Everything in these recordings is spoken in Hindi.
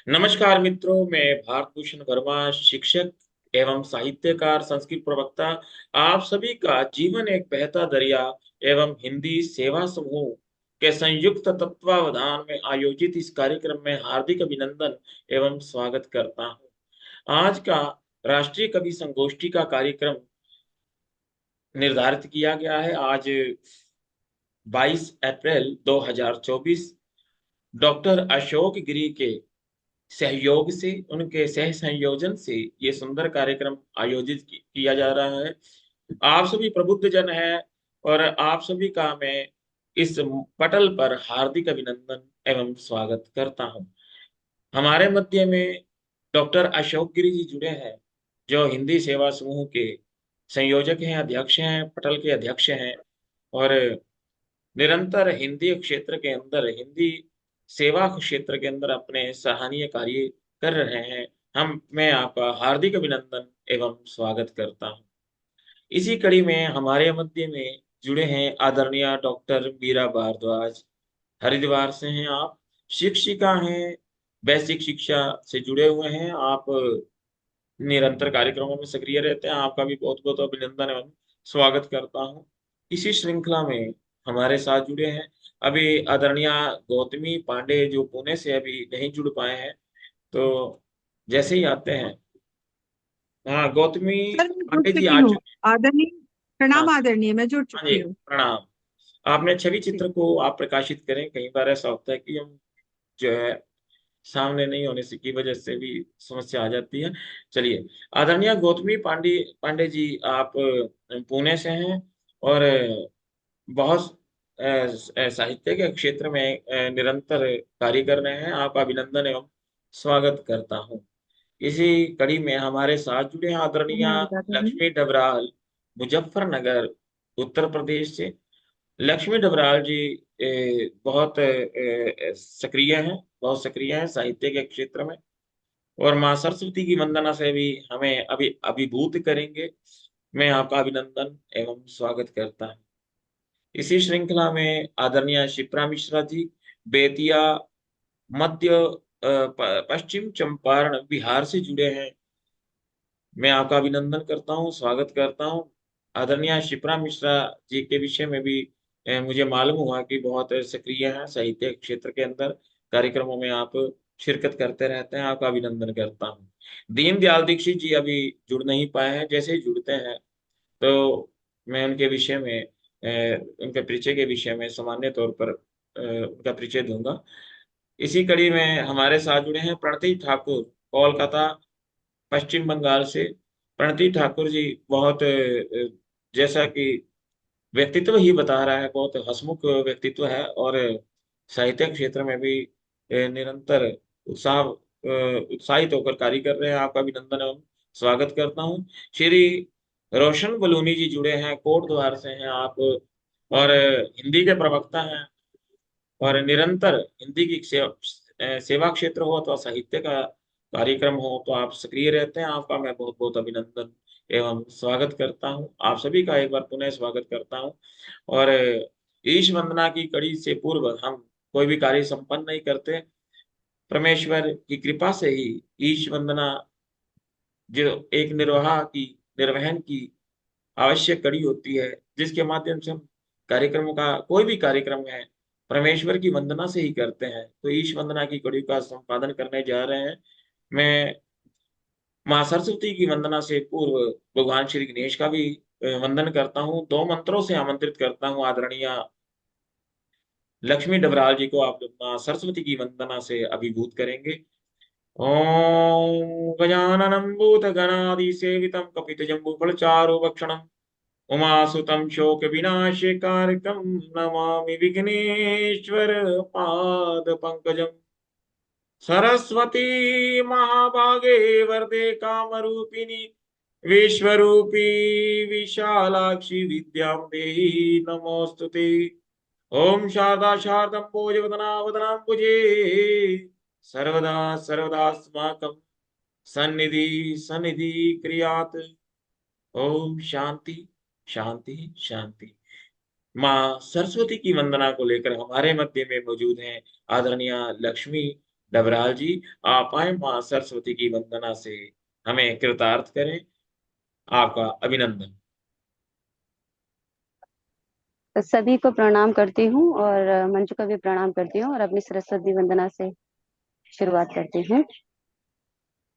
नमस्कार मित्रों, मैं भारत भूषण वर्मा, शिक्षक एवं साहित्यकार, संस्कृत प्रवक्ता। आप सभी का जीवन एक बहता दरिया एवं हिंदी सेवा समूह के संयुक्त तत्वावधान में आयोजित इस कार्यक्रम में हार्दिक अभिनंदन एवं स्वागत करता हूं। आज का राष्ट्रीय कवि संगोष्ठी का कार्यक्रम निर्धारित किया गया है। आज 22 अप्रैल 2024 डॉक्टर अशोक गिरी के सहयोग से, उनके सह संयोजन से ये सुंदर कार्यक्रम आयोजित किया जा रहा है। आप सभी प्रबुद्ध जन हैं और आप सभी का मैं इस पटल पर हार्दिक अभिनंदन एवं स्वागत करता हूं। हमारे मध्य में डॉक्टर अशोक गिरी जी जुड़े हैं, जो हिंदी सेवा समूह के संयोजक हैं, अध्यक्ष हैं, पटल के अध्यक्ष हैं और निरंतर हिंदी क्षेत्र के अंदर, हिंदी सेवा क्षेत्र के अंदर अपने सराहनीय कार्य कर रहे हैं। मैं आपका हार्दिक अभिनंदन एवं स्वागत करता हूं। इसी कड़ी में हमारे मध्य में जुड़े हैं आदरणीय डॉक्टर मीरा भारद्वाज। हरिद्वार से हैं आप, शिक्षिका हैं, बेसिक शिक्षा से जुड़े हुए हैं आप, निरंतर कार्यक्रमों में सक्रिय रहते हैं। आपका भी बहुत बहुत अभिनंदन एवं स्वागत करता हूं। इसी श्रृंखला में हमारे साथ जुड़े हैं अभी आदरणीय गौतमी पांडे, जो पुणे से अभी नहीं जुड़ पाए हैं, तो जैसे ही आते हैं। हाँ, गौतमी सर मैं जुड़ पांडे जी चुकी आ हूँ। चुके आदरणीय, हैं। हाँ प्रणाम आदरणीय, मैं जुड़ हाँ जी, चुकी हूँ। प्रणाम। आपने छवि जी। चित्र को आप प्रकाशित करें। कई बार ऐसा होता है कि हम जो है सामने नहीं होने से की वजह से भी समस्या आ जाती है। चलिए, आदरणीय गौतमी पांडे पांडे जी, आप पुणे से हैं और बहुत साहित्य के क्षेत्र में निरंतर कार्य कर रहे हैं। आपका अभिनंदन एवं स्वागत करता हूं। इसी कड़ी में हमारे साथ जुड़े हैं आदरणीय धन्यवाद आदरणीय। लक्ष्मी डबराल, मुजफ्फरनगर, उत्तर प्रदेश से। लक्ष्मी डबराल जी बहुत सक्रिय हैं, बहुत सक्रिय हैं साहित्य के क्षेत्र में और माँ सरस्वती की वंदना से भी हमें अभी अभिभूत करेंगे। मैं आपका अभिनंदन एवं स्वागत करता हूँ। इसी श्रृंखला में आदरणीय शिप्रा मिश्रा जी, बेतिया, मध्य पश्चिम चंपारण, बिहार से जुड़े हैं। मैं आपका अभिनंदन करता हूँ, स्वागत करता हूँ। आदरणीय शिप्रा मिश्रा जी के विषय में भी मुझे मालूम हुआ कि बहुत सक्रिय हैं साहित्य क्षेत्र के अंदर, कार्यक्रमों में आप शिरकत करते रहते हैं। आपका अभिनंदन करता हूँ। दीनदयाल दीक्षित जी अभी जुड़ नहीं पाए हैं, जैसे ही जुड़ते हैं तो मैं उनके विषय में, उनके परिचय के विषय में सामान्य तौर पर उनका परिचय दूंगा। इसी कड़ी में हमारे साथ जुड़े हैं प्रणति ठाकुर, कोलकाता, पश्चिम बंगाल से। प्रणति ठाकुर जी बहुत जैसा कि व्यक्तित्व ही बता रहा है, बहुत हंसमुख व्यक्तित्व है और साहित्य क्षेत्र में भी निरंतर उत्साहित होकर कार्य कर रहे हैं। आपका अभिनंदन एवं स्वागत करता हूँ। श्री रोशन बलूनी जी जुड़े हैं, कोट द्वार से हैं आप और हिंदी के प्रवक्ता हैं और निरंतर हिंदी की सेवा क्षेत्र हो अथवा साहित्य का कार्यक्रम हो तो आप सक्रिय रहते हैं। आपका मैं बहुत बहुत अभिनंदन एवं स्वागत करता हूं। आप सभी का एक बार पुनः स्वागत करता हूं और ईश वंदना की कड़ी से पूर्व हम कोई भी कार्य संपन्न नहीं करते। परमेश्वर की कृपा से ही ईश वंदना, जो एक निर्वहन की आवश्यक कड़ी होती है, जिसके माध्यम से हम कार्यक्रमों का, कोई भी कार्यक्रम है, परमेश्वर की वंदना से ही करते हैं, तो ईश वंदना की कड़ी का संपादन करने जा रहे हैं। मैं माँ सरस्वती की वंदना से पूर्व भगवान श्री गणेश का भी वंदन करता हूँ। दो मंत्रों से आमंत्रित करता हूँ आदरणीय लक्ष्मी डबराल जी को। आप माँ सरस्वती की वंदना से अभिभूत करेंगे। ओम गजाननं भूतगणादिसेवितं कपितजम्बूफलचारुभक्षणम् उमासुतं शोकविनाशकारकं नमामि विघ्नेश्वर पादपङ्कजम्। सरस्वती महाभागे वरदे कामरूपिणी विश्वरूपी विशालाक्षि विद्यां देहि नमोऽस्तुते। ओम शारदा शारदम्बोज वदना वदनाम्बुजे सर्वदा सर्वदास्माकं सन्निधि सन्निधि क्रियात्। ओम शांति शांति शांति। माँ सरस्वती की वंदना को लेकर हमारे मध्य में मौजूद हैं आदरणीय लक्ष्मी डबराल जी, आप आए माँ सरस्वती की वंदना से हमें कृतार्थ करें। आपका अभिनंदन। तो सभी को प्रणाम करती हूँ और मंजू का भी प्रणाम करती हूँ और अपनी सरस्वती वंदना से शुरुआत करती हूँ।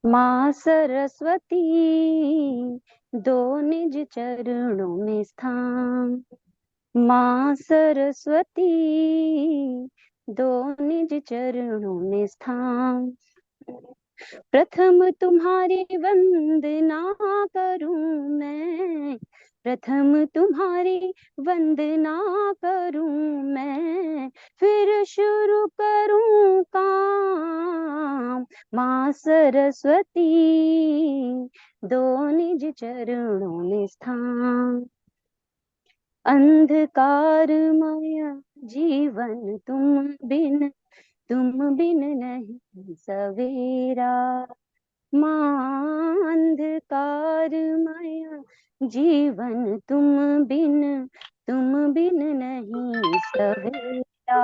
माँ सरस्वती दो निज चरणों में स्थान, माँ सरस्वती दो निज चरणों में स्थान, प्रथम तुम्हारी वंदना करूं मैं, प्रथम तुम्हारी वंदना करूं मैं, फिर शुरू करूं काम। माँ सरस्वती दो निज चरणों में स्थान, अंधकारमय जीवन तुम बिन नहीं सवेरा, माँ अंधकारमय जीवन तुम बिन नहीं सवेरा,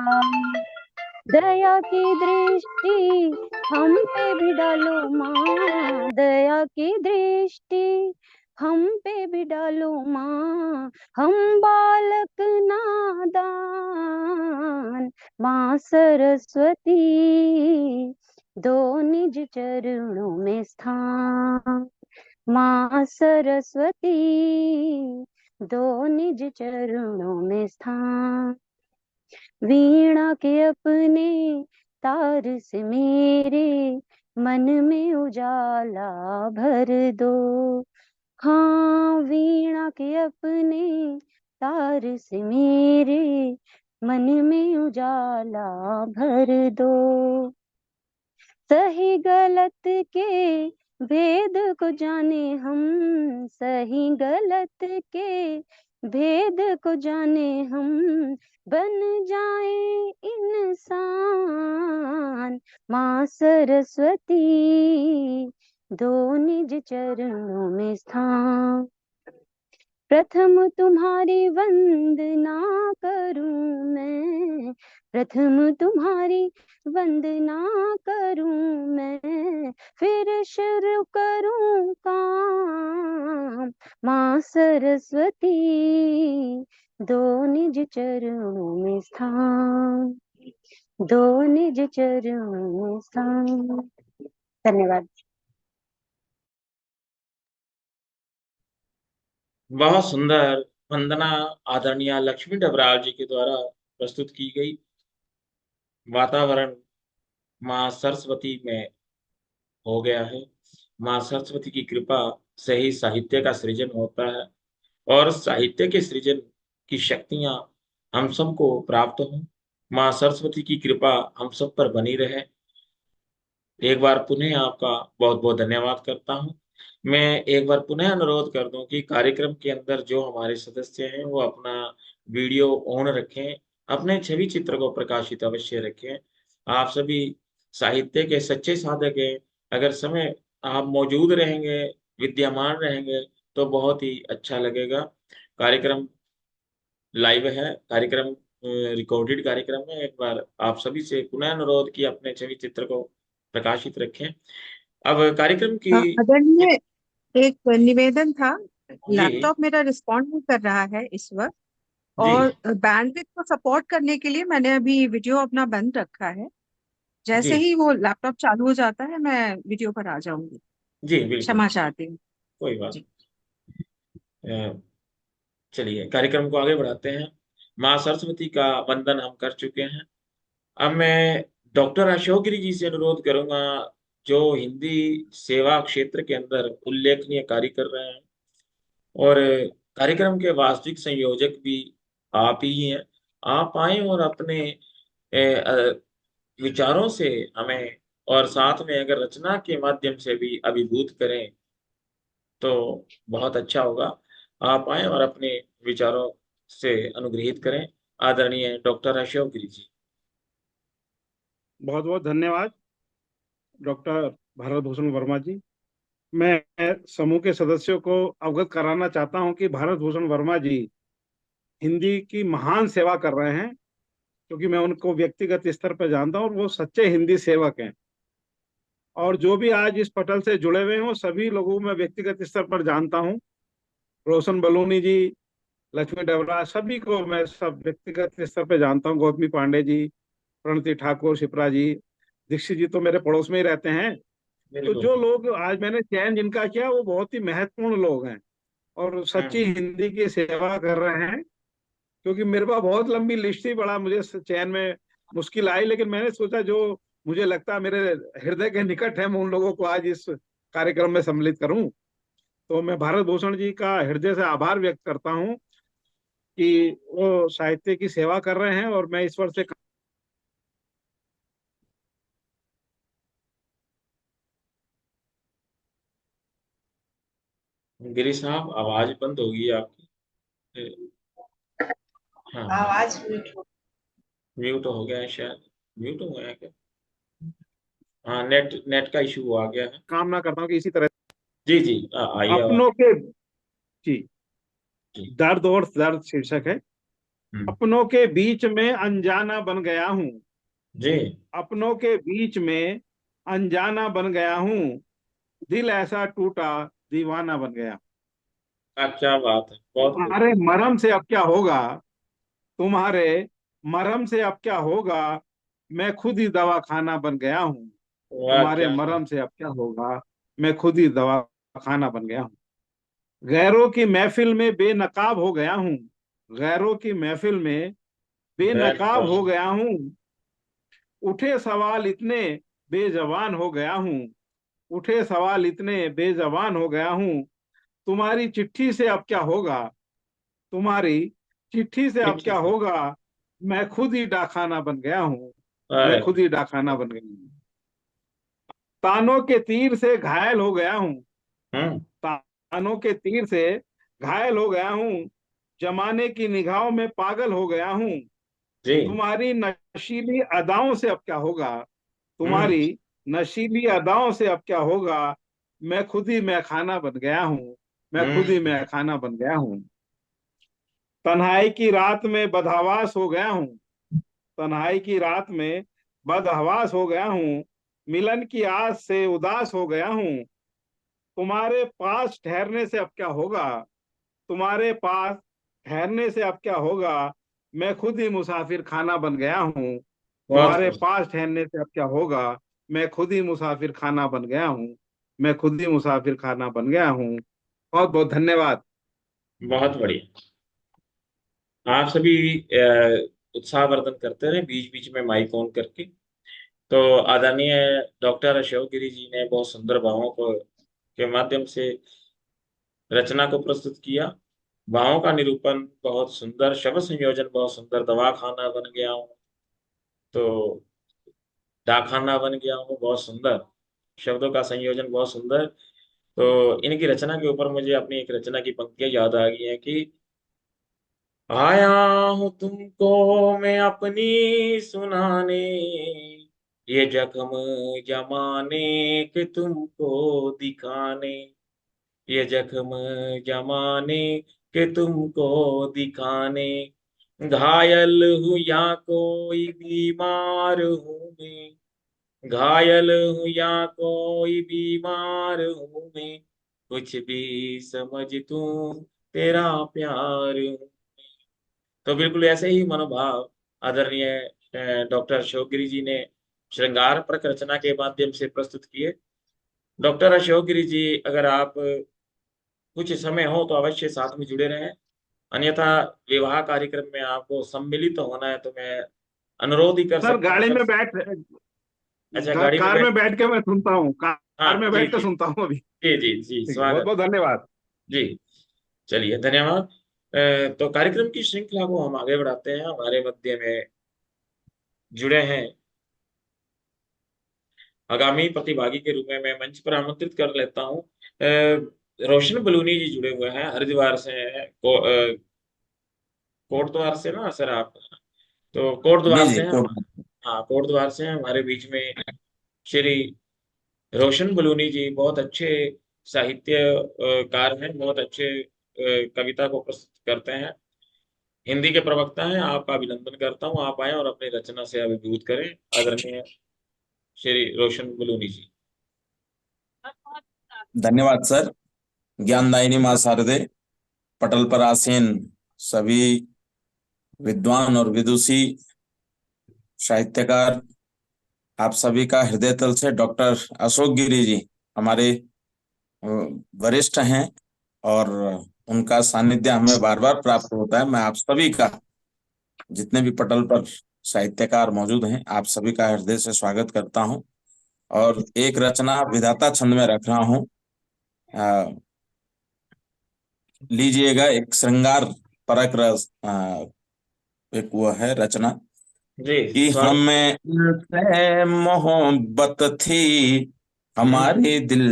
दया की दृष्टि हम पे भी डालो माँ, दया की दृष्टि हम पे भी डालो माँ, हम बालक नादान। माँ सरस्वती दो निज चरणों में स्थान, माँ सरस्वती दो निज चरणों में स्थान, वीणा के अपने तार से मेरे मन में उजाला भर दो, हाँ वीणा के अपने तार से मेरे मन में उजाला भर दो, सही गलत के भेद को जाने हम, सही गलत के भेद को जाने हम, बन जाए इंसान। माँ सरस्वती दो निज चरणों में स्थान, प्रथम तुम्हारी वंदना करूं मैं, प्रथम तुम्हारी वंदना करूं मैं, फिर शुरू करूं काम। माँ सरस्वती दो निज चरणों में स्थान, दो निज चरणों में स्थान। धन्यवाद। बहुत सुंदर वंदना आदरणीय लक्ष्मी डबराल जी के द्वारा प्रस्तुत की गई। वातावरण माँ सरस्वती में हो गया है। माँ सरस्वती की कृपा से ही साहित्य का सृजन होता है और साहित्य के सृजन की शक्तियां हम सबको प्राप्त हों। माँ सरस्वती की कृपा हम सब पर बनी रहे। एक बार पुनः आपका बहुत बहुत धन्यवाद करता हूं। मैं एक बार पुनः अनुरोध कर दूं कि कार्यक्रम के अंदर जो हमारे सदस्य हैं वो अपना वीडियो ऑन रखें, अपने छवि चित्र को प्रकाशित अवश्य रखें। आप सभी साहित्य के सच्चे साधक हैं। अगर समय आप मौजूद रहेंगे, विद्यमान रहेंगे तो बहुत ही अच्छा लगेगा। कार्यक्रम लाइव है, कार्यक्रम रिकॉर्डेड कार्यक्रम है। एक बार आप सभी से पुनः अनुरोध कि अपने छवि चित्र को प्रकाशित रखें। अब कार्यक्रम की आदरणीय, एक निवेदन था। जी लैपटॉप मेरा रिस्पॉन्ड नहीं कर रहा है इस वक्त, जी और बैंडविड्थ को सपोर्ट करने के लिए मैंने अभी वीडियो अपना बंद रखा है। जी जैसे ही वो लैपटॉप चालू हो जाता है मैं वीडियो पर आ जाऊंगी। जी बिल्कुल, क्षमा चाहती हूँ। कोई बात जी। नहीं। चलिए कार्यक्रम को आगे बढ़ाते हैं। माँ सरस्वती का वंदन हम कर चुके हैं। अब मैं डॉक्टर अशोक गिरी जी से अनुरोध करूंगा, जो हिंदी सेवा क्षेत्र के अंदर उल्लेखनीय कार्य कर रहे हैं और कार्यक्रम के वास्तविक संयोजक भी आप ही हैं। आप आए और अपने विचारों से हमें और साथ में अगर रचना के माध्यम से भी अभिभूत करें तो बहुत अच्छा होगा। आप आए और अपने विचारों से अनुग्रहित करें। आदरणीय डॉक्टर अशोक गिरी जी। बहुत बहुत धन्यवाद डॉक्टर भारत भूषण वर्मा जी। मैं समूह के सदस्यों को अवगत कराना चाहता हूं कि भारत भूषण वर्मा जी हिंदी की महान सेवा कर रहे हैं, क्योंकि मैं उनको व्यक्तिगत स्तर पर जानता हूं और वो सच्चे हिंदी सेवक हैं। और जो भी आज इस पटल से जुड़े हुए हों सभी लोगों को मैं व्यक्तिगत स्तर पर जानता हूँ। रोशन बलूनी जी, लक्ष्मी डबरा, सभी को मैं सब व्यक्तिगत स्तर पर जानता हूँ। गौतमी पांडे जी, प्रणति ठाकुर, शिप्रा जी, दीक्षित जी तो मेरे पड़ोस में ही रहते हैं। तो बिल्कुल। जो लोग आज मैंने चयन जिनका किया वो बहुत ही महत्वपूर्ण लोग हैं और सच्ची हम्म। हिंदी की सेवा कर रहे हैं। क्योंकि मेरे पास बहुत लंबी लिस्ट थी, बड़ा मुझे चयन में मुश्किल आई, लेकिन मैंने सोचा जो मुझे लगता है मेरे हृदय के निकट है मैं उन लोगों को आज इस कार्यक्रम में सम्मिलित करूं। तो मैं भारत भूषण जी का हृदय से आभार व्यक्त करता हूं कि वो साहित्य की सेवा कर रहे हैं और मैं ईश्वर से गिरी साहब, आवाज बंद होगी आपकी। हाँ हाँ, आवाज म्यूट हो गया है शायद। म्यूट हो गया है क्या? हाँ, नेट नेट का इशू आ गया है। कामना करता हूं कि इसी तरह जी जी, आइए आवाज। अपनों के जी जी। दर्द और दर्द शीर्षक है। हम्म। अपनों के बीच में अनजाना बन गया हूँ, जी। अपनों के बीच में अनजाना बन गया हूँ, दिल ऐसा टूटा दीवाना बन गया। क्या बात है, बहुत खूब। तुम्हारे मरहम से अब क्या होगा, तुम्हारे मरहम से अब क्या होगा, मैं खुद ही दवा खाना बन गया हूँ। वाह, तुम्हारे क्या बात। मरहम से अब क्या होगा, मैं खुद ही दवा खाना बन गया हूँ। गैरों की महफिल में बेनकाब हो गया हूँ, गैरों की महफिल में वेरी बेनकाब गुड। हो गया हूँ, उठे सवाल इतने बेजबान हो गया हूँ, उठे सवाल इतने बेजबान हो गया हूँ। तुम्हारी चिट्ठी से अब क्या होगा, तुम्हारी चिट्ठी से अब ठीक क्या है। होगा, मैं खुद ही डाकखाना बन गया हूँ, मैं अरे। खुद ही डाकखाना बन गया हूँ। तानों के तीर से घायल हो गया हूँ, हम्म। तानों के तीर से घायल हो गया हूँ, जमाने की निगाहों में पागल हो गया हूँ। जी। तुम्हारी नशीली अदाओं से अब क्या होगा, हम्म। तुम्हारी नशीली अदाओं से अब क्या होगा, मैं खुद ही मैं खाना बन गया हूँ, मैं खुद ही हम्म। मैं खाना बन गया हूँ। तन्हाई की रात में बदहवास हो गया हूँ, तन्हाई की रात में बदहवास हो गया हूँ, मिलन की आस से उदास हो गया हूँ। तुम्हारे पास ठहरने से अब क्या होगा, तुम्हारे पास ठहरने से अब क्या होगा, मैं खुद ही मुसाफिर खाना बन गया हूँ। बहुत तुम्हारे खूब। पास ठहरने से अब क्या होगा, मैं खुद ही मुसाफिर खाना बन गया हूँ, मैं खुद ही मुसाफिर खाना बन गया हूँ। बहुत बहुत धन्यवाद। बहुत बढ़िया। आप सभी उत्साहवर्धन करते रहे बीच बीच में माइक ऑन करके। तो आदरणीय डॉक्टर अशोक गिरी जी ने बहुत सुंदर भावों को के माध्यम से रचना को प्रस्तुत किया। भावों का निरूपण बहुत सुंदर, शब्द संयोजन बहुत सुंदर। दवा खाना बन गया हूँ, तो डाकखाना बन गया हूँ, बहुत सुंदर। शब्दों का संयोजन बहुत सुंदर। तो इनकी रचना के ऊपर मुझे अपनी एक रचना की पंक्तियां याद आ गई हैं कि आया हूँ तुमको मैं अपनी सुनाने, ये जख्म जमाने के तुमको दिखाने, ये जख्म जमाने के तुमको दिखाने। घायल हूँ या कोई बीमार हूँ मैं, घायल हूँ या कोई बीमार हूँ मैं, कुछ भी समझ तू तेरा प्यार हूँ। तो बिल्कुल ऐसे ही मनोभाव आदरणीय डॉक्टर अशोक गिरी जी ने श्रृंगार परक रचना के माध्यम से प्रस्तुत किए। डॉक्टर अशोक गिरी जी, अगर आप कुछ समय हो तो अवश्य साथ में जुड़े रहें, अन्यथा विवाह कार्यक्रम में आपको सम्मिलित होना है तो मैं अनुरोध ही कर सर सकता हूँ गाड़ी सब। में बैठ अच्छा, गाड़ी में कार में बैठ। बैठ के मैं सुनता हूँ, हाँ कार में जी बैठ के जी। सुनता हूँ अभी। जी जी जी, ठीक है, बहुत स्वागत। बहुत धन्यवाद। जी, चलिए, धन्यवाद। तो कार्यक्रम की श्रृंखला को हम आगे बढ़ाते हैं। हमारे मध्य में जुड़े हैं आगामी प्रतिभागी के रूप में मैं मंच पर आमंत्रित कर लेता हूँ रोशन बलूनी जी। जुड़े हुए हैं, हरिद्वार से हैं, कोटद्वार से ना सर आप? तो जी कोटद्वार जी से हैं। कोट। हाँ, कोटद्वार से हैं हमारे बीच में श्री रोशन बलूनी जी। बहुत अच्छे साहित्यकार हैं, बहुत अच्छे कविता को प्रस्तुत करते हैं, हिंदी के प्रवक्ता हैं। आपका अभिनंदन करता हूँ, आप आए और अपनी रचना से अभिभूत करें, आदरणीय श्री रोशन बलूनी जी। धन्यवाद सर। ज्ञानदायिनी मां शारदे, पटल पर आसीन सभी विद्वान और विदुषी साहित्यकार, आप सभी का हृदय तल से डॉक्टर अशोक गिरी जी हमारे अ, वरिष्ठ हैं और उनका सानिध्य हमें बार बार प्राप्त होता है। मैं आप सभी का, जितने भी पटल पर साहित्यकार मौजूद हैं, आप सभी का हृदय से स्वागत करता हूं और एक रचना विधाता छंद में रख रहा हूं। लीजिएगा, एक श्रृंगार परक रस, एक वो है रचना जी कि स्वागत। हमें उनसे मोहब्बत थी, हमारे दिल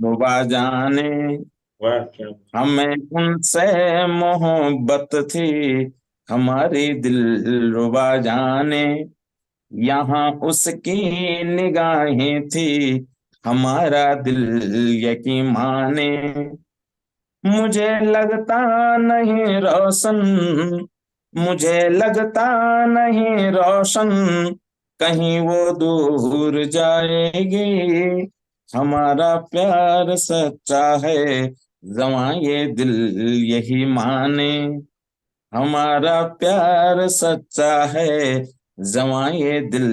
रुबा जाने। वाह क्या बात। हमें उनसे मोहब्बत थी, हमारी दिल रुबा जाने। यहाँ उसकी निगाहें थी, हमारा दिल यकीन माने। मुझे लगता नहीं रोशन, मुझे लगता नहीं रोशन, कहीं वो दूर जाएगी। हमारा प्यार सच्चा है, जवां ये दिल यही माने। हमारा प्यार सच्चा है, जवां ये दिल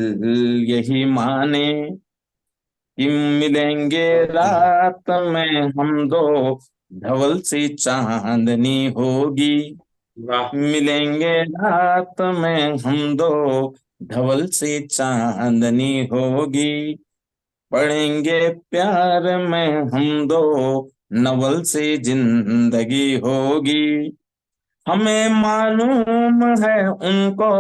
यही माने। कि मिलेंगे रात में हम दो, धवल सी चांदनी होगी। वाह मिलेंगे रात में हम दो, धवल सी चांदनी होगी। पढ़ेंगे प्यार में हम दो, नवल सी जिंदगी होगी। हमें मालूम है उनको,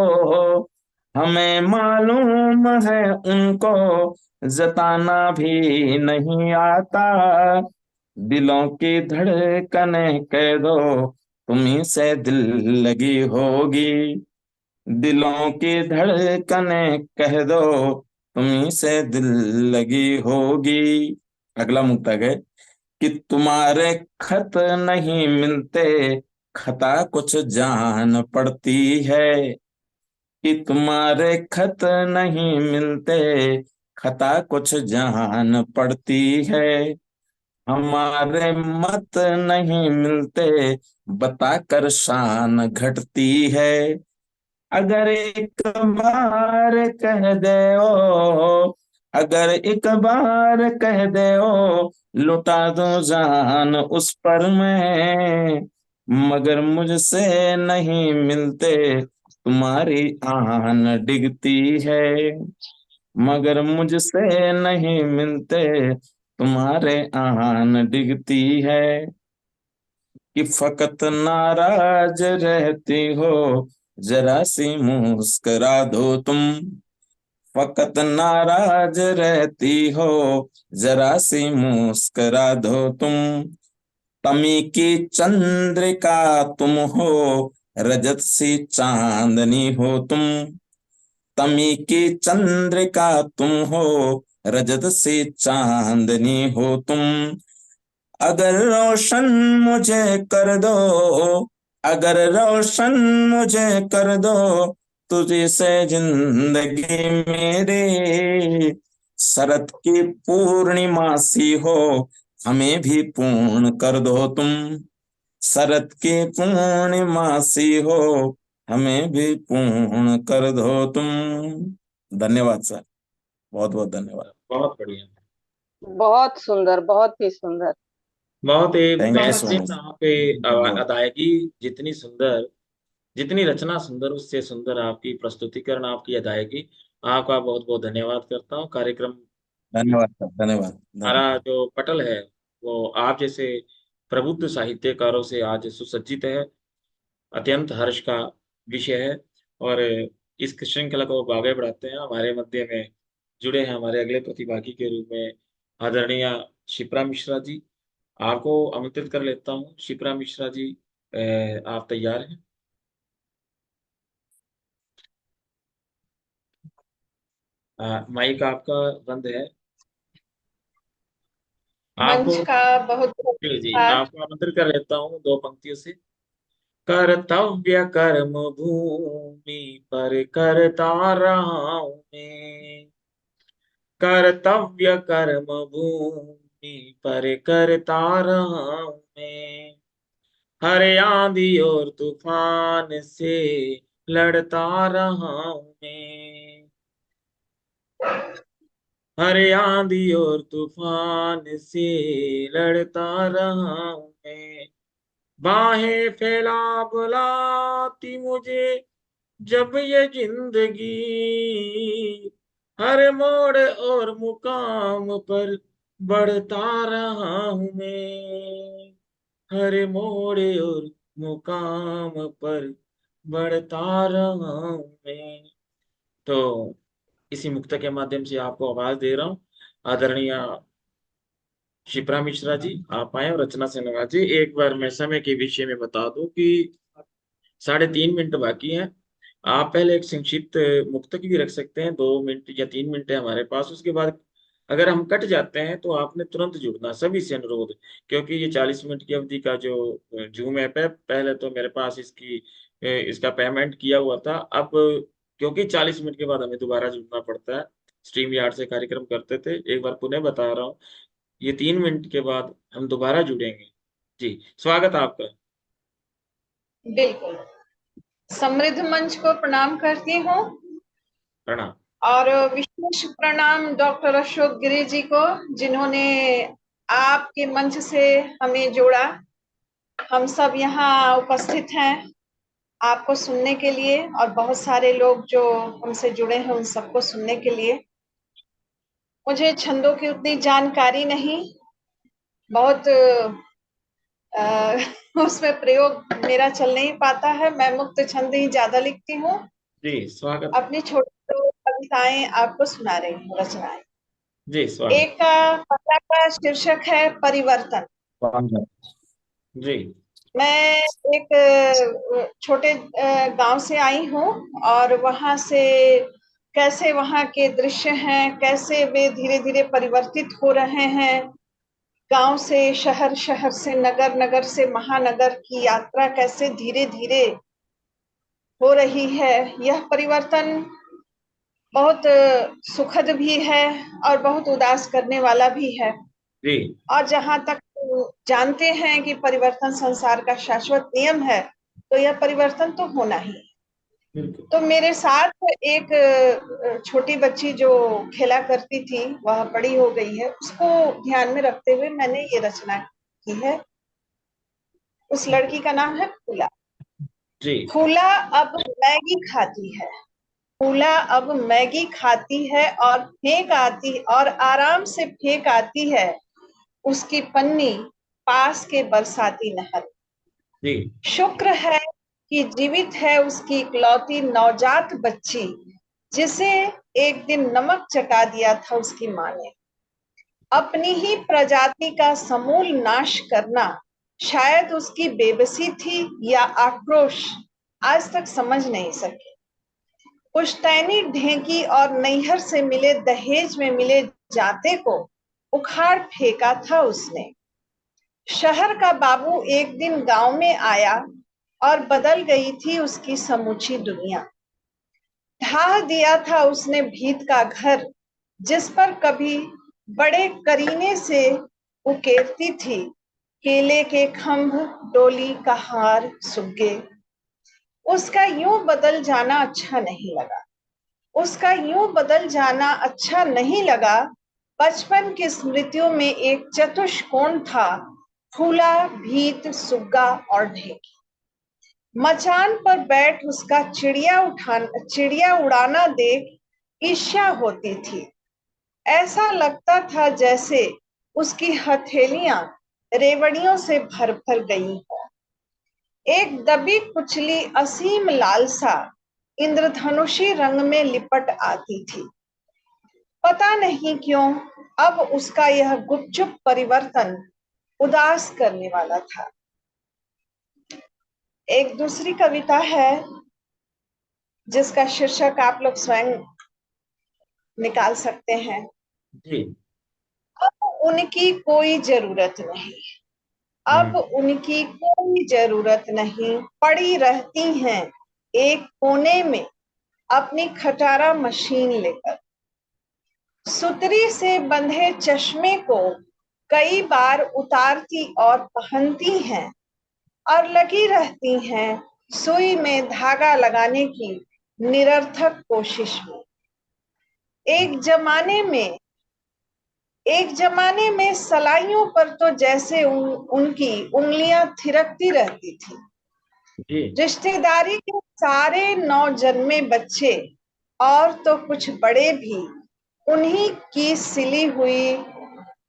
हमें मालूम है उनको, जताना भी नहीं आता। दिलों की धड़कने कह दो, तुम्ही से दिल लगी होगी। दिलों की धड़कने कह दो, तुम्ही से दिल लगी होगी। अगला मुक्तक है कि तुम्हारे खत नहीं मिलते, खता कुछ जान पड़ती है। कि तुम्हारे खत नहीं मिलते, खता कुछ जान पड़ती है। हमारे मत नहीं मिलते, बताकर शान घटती है। अगर एक बार कह दे ओ, अगर एक बार कह दे ओ, लुटा दो जान उस पर मैं। मगर मुझसे नहीं मिलते, तुम्हारी आन डिगती है। मगर मुझसे नहीं मिलते, तुम्हारे आन डिगती है। कि फकत नाराज रहती हो, जरा सी मुस्कुरा दो तुम। फकत नाराज रहती हो, जरा सी मुस्कुरा दो तुम। तमी की चंद्रिका तुम हो, रजत सी चांदनी हो तुम। तमी की चंद्रिका तुम हो, रजत सी चांदनी हो तुम। अगर रोशन मुझे कर दो, अगर रोशन मुझे कर दो, तुझे से जिंदगी मेरी। शरत की पूर्णिमा सी हो, हमें भी पूर्ण कर दो तुम। शरत की पूर्णिमा सी हो, हमें भी पूर्ण कर दो तुम। धन्यवाद सर, बहुत बहुत धन्यवाद। बहुत बढ़िया। बहुत सुंदर, बहुत ही सुंदर। बहुत ही थैंक यू सो बेहतरीन मच। आपके अदायगी, जितनी सुंदर, जितनी रचना सुंदर, उससे सुंदर आपकी प्रस्तुतिकरण, आपकी अदायगी। आपका बहुत बहुत धन्यवाद करता हूँ। कार्यक्रम धन्यवाद सर, धन्यवाद हमारा धन्यवाद। जो पटल है वो आप जैसे प्रबुद्ध साहित्यकारों से आज सुसज्जित है। अत्यंत हर्ष का विषय है। और इस श्रृंखला को आगे बढ़ाते हैं। हमारे मध्य में जुड़े हैं हमारे अगले प्रतिभागी के रूप में आदरणीय शिप्रा मिश्रा जी। आपको आमंत्रित कर लेता हूँ। शिप्रा मिश्रा जी, आप तैयार हैं? माइक आपका बंद है। आपको मंच का बहुत बहुत जी जी, आभार। आपको आमंत्रित कर लेता हूँ दो पंक्तियों से। कर्तव्य कर्म भूमि पर करता रहा हूँ मैं, कर्तव्य कर्म भूमि पर करता रहा हूं मैं, हर आंधी और तूफान से लड़ता रहा हूं मैं, हर आंधी और तूफान से लड़ता रहा हूं मैं, बाहें फैला बुलाती मुझे जब ये जिंदगी, हर मोड़ और मुकाम पर बढ़ता रहा हूं मैं, हर मोड़ और मुकाम पर बढ़ता रहा हूं मैं। तो इसी मुक्त के माध्यम से आपको आवाज दे रहा हूँ। आदरणीय शिप्रा मिश्रा जी, आप आए और रचना से नवाजिए। एक बार मैं समय के विषय में बता दूं कि 3.5 मिनट बाकी हैं। आप पहले एक संक्षिप्त मुक्तक भी रख सकते हैं, 2 मिनट या 3 मिनट है हमारे पास। उसके बाद अगर हम कट जाते हैं तो आपने तुरंत जुड़ना, सभी से अनुरोध। क्योंकि ये 40 मिनट की अवधि का जो जूम ऐप है, पहले तो मेरे पास इसका पेमेंट किया हुआ था। अब क्योंकि 40 मिनट के बाद हमें दोबारा जुड़ना पड़ता है, स्ट्रीम यार्ड से कार्यक्रम करते थे, एक बार पुनः बता रहा हूँ, ये 3 मिनट के बाद हम दोबारा जुड़ेंगे। जी, स्वागत है आपका। बिल्कुल। समृद्ध मंच को प्रणाम करती हूँ प्रणाम। और विशेष प्रणाम डॉक्टर अशोक गिरी जी को, जिन्होंने आपके मंच से हमें जोड़ा। हम सब यहाँ उपस्थित हैं आपको सुनने के लिए, और बहुत सारे लोग जो हमसे जुड़े हैं उन सबको सुनने के लिए। मुझे छंदों की उतनी जानकारी नहीं, बहुत उसमें प्रयोग मेरा चल नहीं पाता है। मैं मुक्त छंद ही ज्यादा लिखती हूँ। जी स्वागत। अपनी छोटी कविताएं आपको सुना रही हूँ, रचनाएं। जी स्वागत। एक का कविता का शीर्षक है परिवर्तन। जी। मैं एक छोटे गांव से आई हूँ, और वहां से कैसे वहां के दृश्य हैं, कैसे वे धीरे धीरे परिवर्तित हो रहे हैं। गांव से शहर, शहर से नगर, नगर से महानगर की यात्रा कैसे धीरे धीरे हो रही है। यह परिवर्तन बहुत सुखद भी है और बहुत उदास करने वाला भी है। जी। और जहां तक जानते हैं कि परिवर्तन संसार का शाश्वत नियम है, तो यह परिवर्तन तो होना ही है। बिल्कुल। तो मेरे साथ एक छोटी बच्ची जो खेला करती थी, वह बड़ी हो गई है, उसको ध्यान में रखते हुए मैंने ये रचना की है। उस लड़की का नाम है फूला। जी। फूला अब मैगी खाती है, फूला अब मैगी खाती है, और फेंक आती, और आराम से फेंक आती है उसकी पन्नी पास के बरसाती नहर। जी। शुक्र है कि जीवित है उसकी इकलौती नवजात बच्ची, जिसे एक दिन नमक चटा दिया था उसकी माँ ने। अपनी ही प्रजाति का समूल नाश करना शायद उसकी बेबसी थी या आक्रोश, आज तक समझ नहीं सके। पुश्तैनी ढेंकी और नैहर से मिले दहेज में मिले जाते को उखाड़ फेंका था उसने। शहर का बाबू एक दिन गांव में आया और बदल गई थी उसकी समूची दुनिया। ढा दिया था उसने भीत का घर, जिस पर कभी बड़े करीने से उकेरती थी केले के खंभ, डोली का हार, सुग्गे। उसका यूं बदल जाना अच्छा नहीं लगा, उसका यूं बदल जाना अच्छा नहीं लगा। बचपन की स्मृतियों में एक चतुष्कोण था, फूला, भीत, सुग्गा और ढेंकी। मचान पर बैठ उसका चिड़िया उड़ाना देख ईर्ष्या होती थी। ऐसा लगता था जैसे उसकी हथेलियां रेवड़ियों से भर भर गई हो। एक दबी कुचली असीम लालसा इंद्रधनुषी रंग में लिपट आती थी। पता नहीं क्यों अब उसका यह गुपचुप परिवर्तन उदास करने वाला था। एक दूसरी कविता है जिसका शीर्षक आप लोग स्वयं निकाल सकते हैं। जी। अब उनकी कोई जरूरत नहीं, अब उनकी कोई जरूरत नहीं, पड़ी रहती हैं एक कोने में अपनी खटारा मशीन लेकर। सुतरी से बंधे चश्मे को कई बार उतारती और पहनती हैं और लगी रहती हैं सुई में धागा लगाने की निरर्थक कोशिश में। एक जमाने में सलाइयों पर तो जैसे उनकी उंगलियां थिरकती रहती थी। जी रिश्तेदारी के सारे नवजन्मे बच्चे और तो कुछ बड़े भी उन्हीं की सिली हुई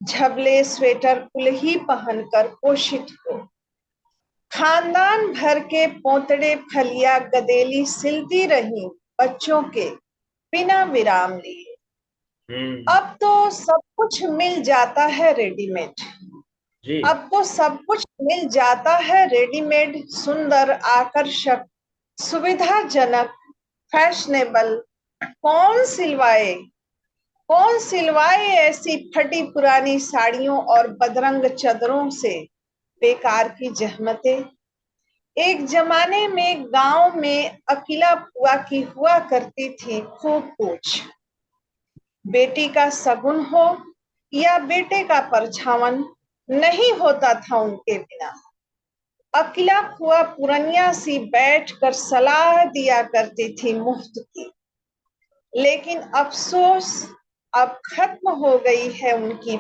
झबले स्वेटर कुल ही पहनकर पोषित हो। खानदान भर के पोतड़े फलिया गदेली सिलती रही बच्चों के बिना विराम लिए। अब तो सब कुछ मिल जाता है रेडीमेड। जी अब तो सब कुछ मिल जाता है रेडीमेड, सुंदर, आकर्षक, सुविधाजनक, फैशनेबल। कौन सिलवाए ऐसी फटी पुरानी साड़ियों और बदरंग चादरों से बेकार की जहमतें। एक जमाने में गांव में अकेला फुआ की हुआ करती थी खूब पूछ। बेटी का सगुन हो या बेटे का परछावन नहीं होता था उनके बिना। अकेला फुआ पुरनिया सी बैठकर सलाह दिया करती थी मुफ्त की। लेकिन अफसोस अब खत्म हो गई है उनकी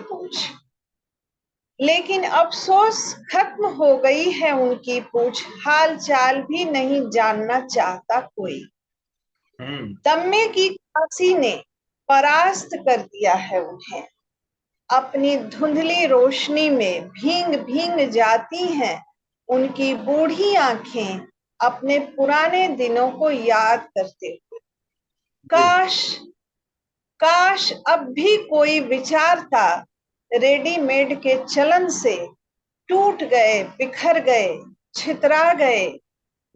पूछ। हाल चाल भी नहीं जानना चाहता कोई। दम्मे की खांसी ने परास्त कर दिया है उन्हें। अपनी धुंधली रोशनी में भींग भींग जाती हैं उनकी बूढ़ी आंखें अपने पुराने दिनों को याद करते हुए। काश अब भी कोई विचारता रेडीमेड के चलन से टूट गए, बिखर गए, छितरा गए।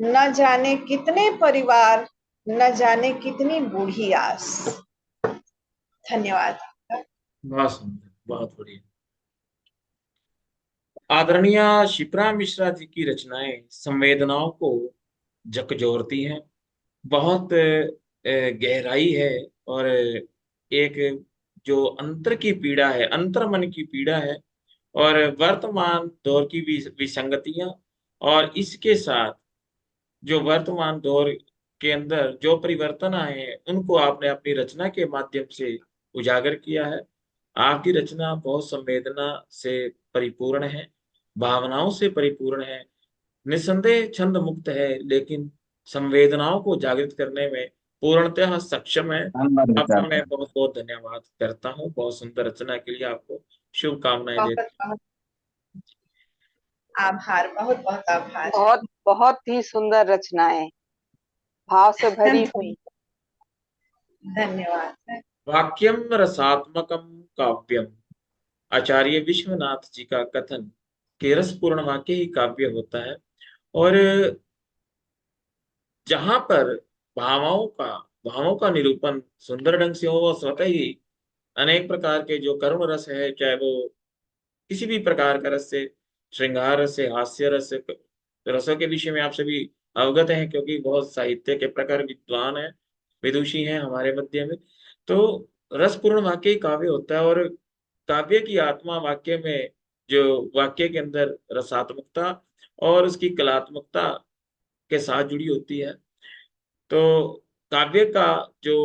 न जाने कितने परिवार, न जाने कितनी बूढ़ी आस। धन्यवाद। बहुत सुंदर, बहुत बढ़िया। आदरणीय शिप्रा मिश्रा जी की रचनाएं संवेदनाओं को झकझोरती हैं। बहुत गहराई है और एक जो अंतर की पीड़ा है, अंतर मन की पीड़ा है और वर्तमान दौर की विसंगतियां और इसके साथ जो वर्तमान दौर के अंदर जो परिवर्तन आए हैं उनको आपने अपनी रचना के माध्यम से उजागर किया है। आपकी रचना बहुत संवेदना से परिपूर्ण है, भावनाओं से परिपूर्ण है, निस्संदेह छंद मुक्त है, लेकिन संवेदनाओं को जागृत करने में पूर्णतः सक्षम है। धन्यवाद आपका विचार मैं है। बहुत बहुत धन्यवाद करता हूँ। बहुत सुंदर रचना के लिए आपको शुभकामनाएं बहुत देता बहुत आभार, बहुत बहुत आभार। बहुत बहुत ही सुंदर रचनाएं, भाव से भरी हुई। धन्यवाद। हूँ। वाक्यम रसात्मकम काव्यम, आचार्य विश्वनाथ जी का कथन कि रसपूर्ण वाक्य ही काव्य होता है। और जहां पर भावों का निरूपण सुंदर ढंग से हो, वो स्वतः ही अनेक प्रकार के जो करुण रस है, चाहे वो किसी भी प्रकार का रस से, श्रृंगार रस से, हास्य रस से, रसों के विषय में आप सभी अवगत हैं क्योंकि बहुत साहित्य के प्रकार विद्वान है, विदुषी हैं हमारे मध्य में। तो रसपूर्ण वाक्य ही काव्य होता है और काव्य की आत्मा वाक्य में, जो वाक्य के अंदर रसात्मकता और उसकी कलात्मकता के साथ जुड़ी होती है। तो काव्य का जो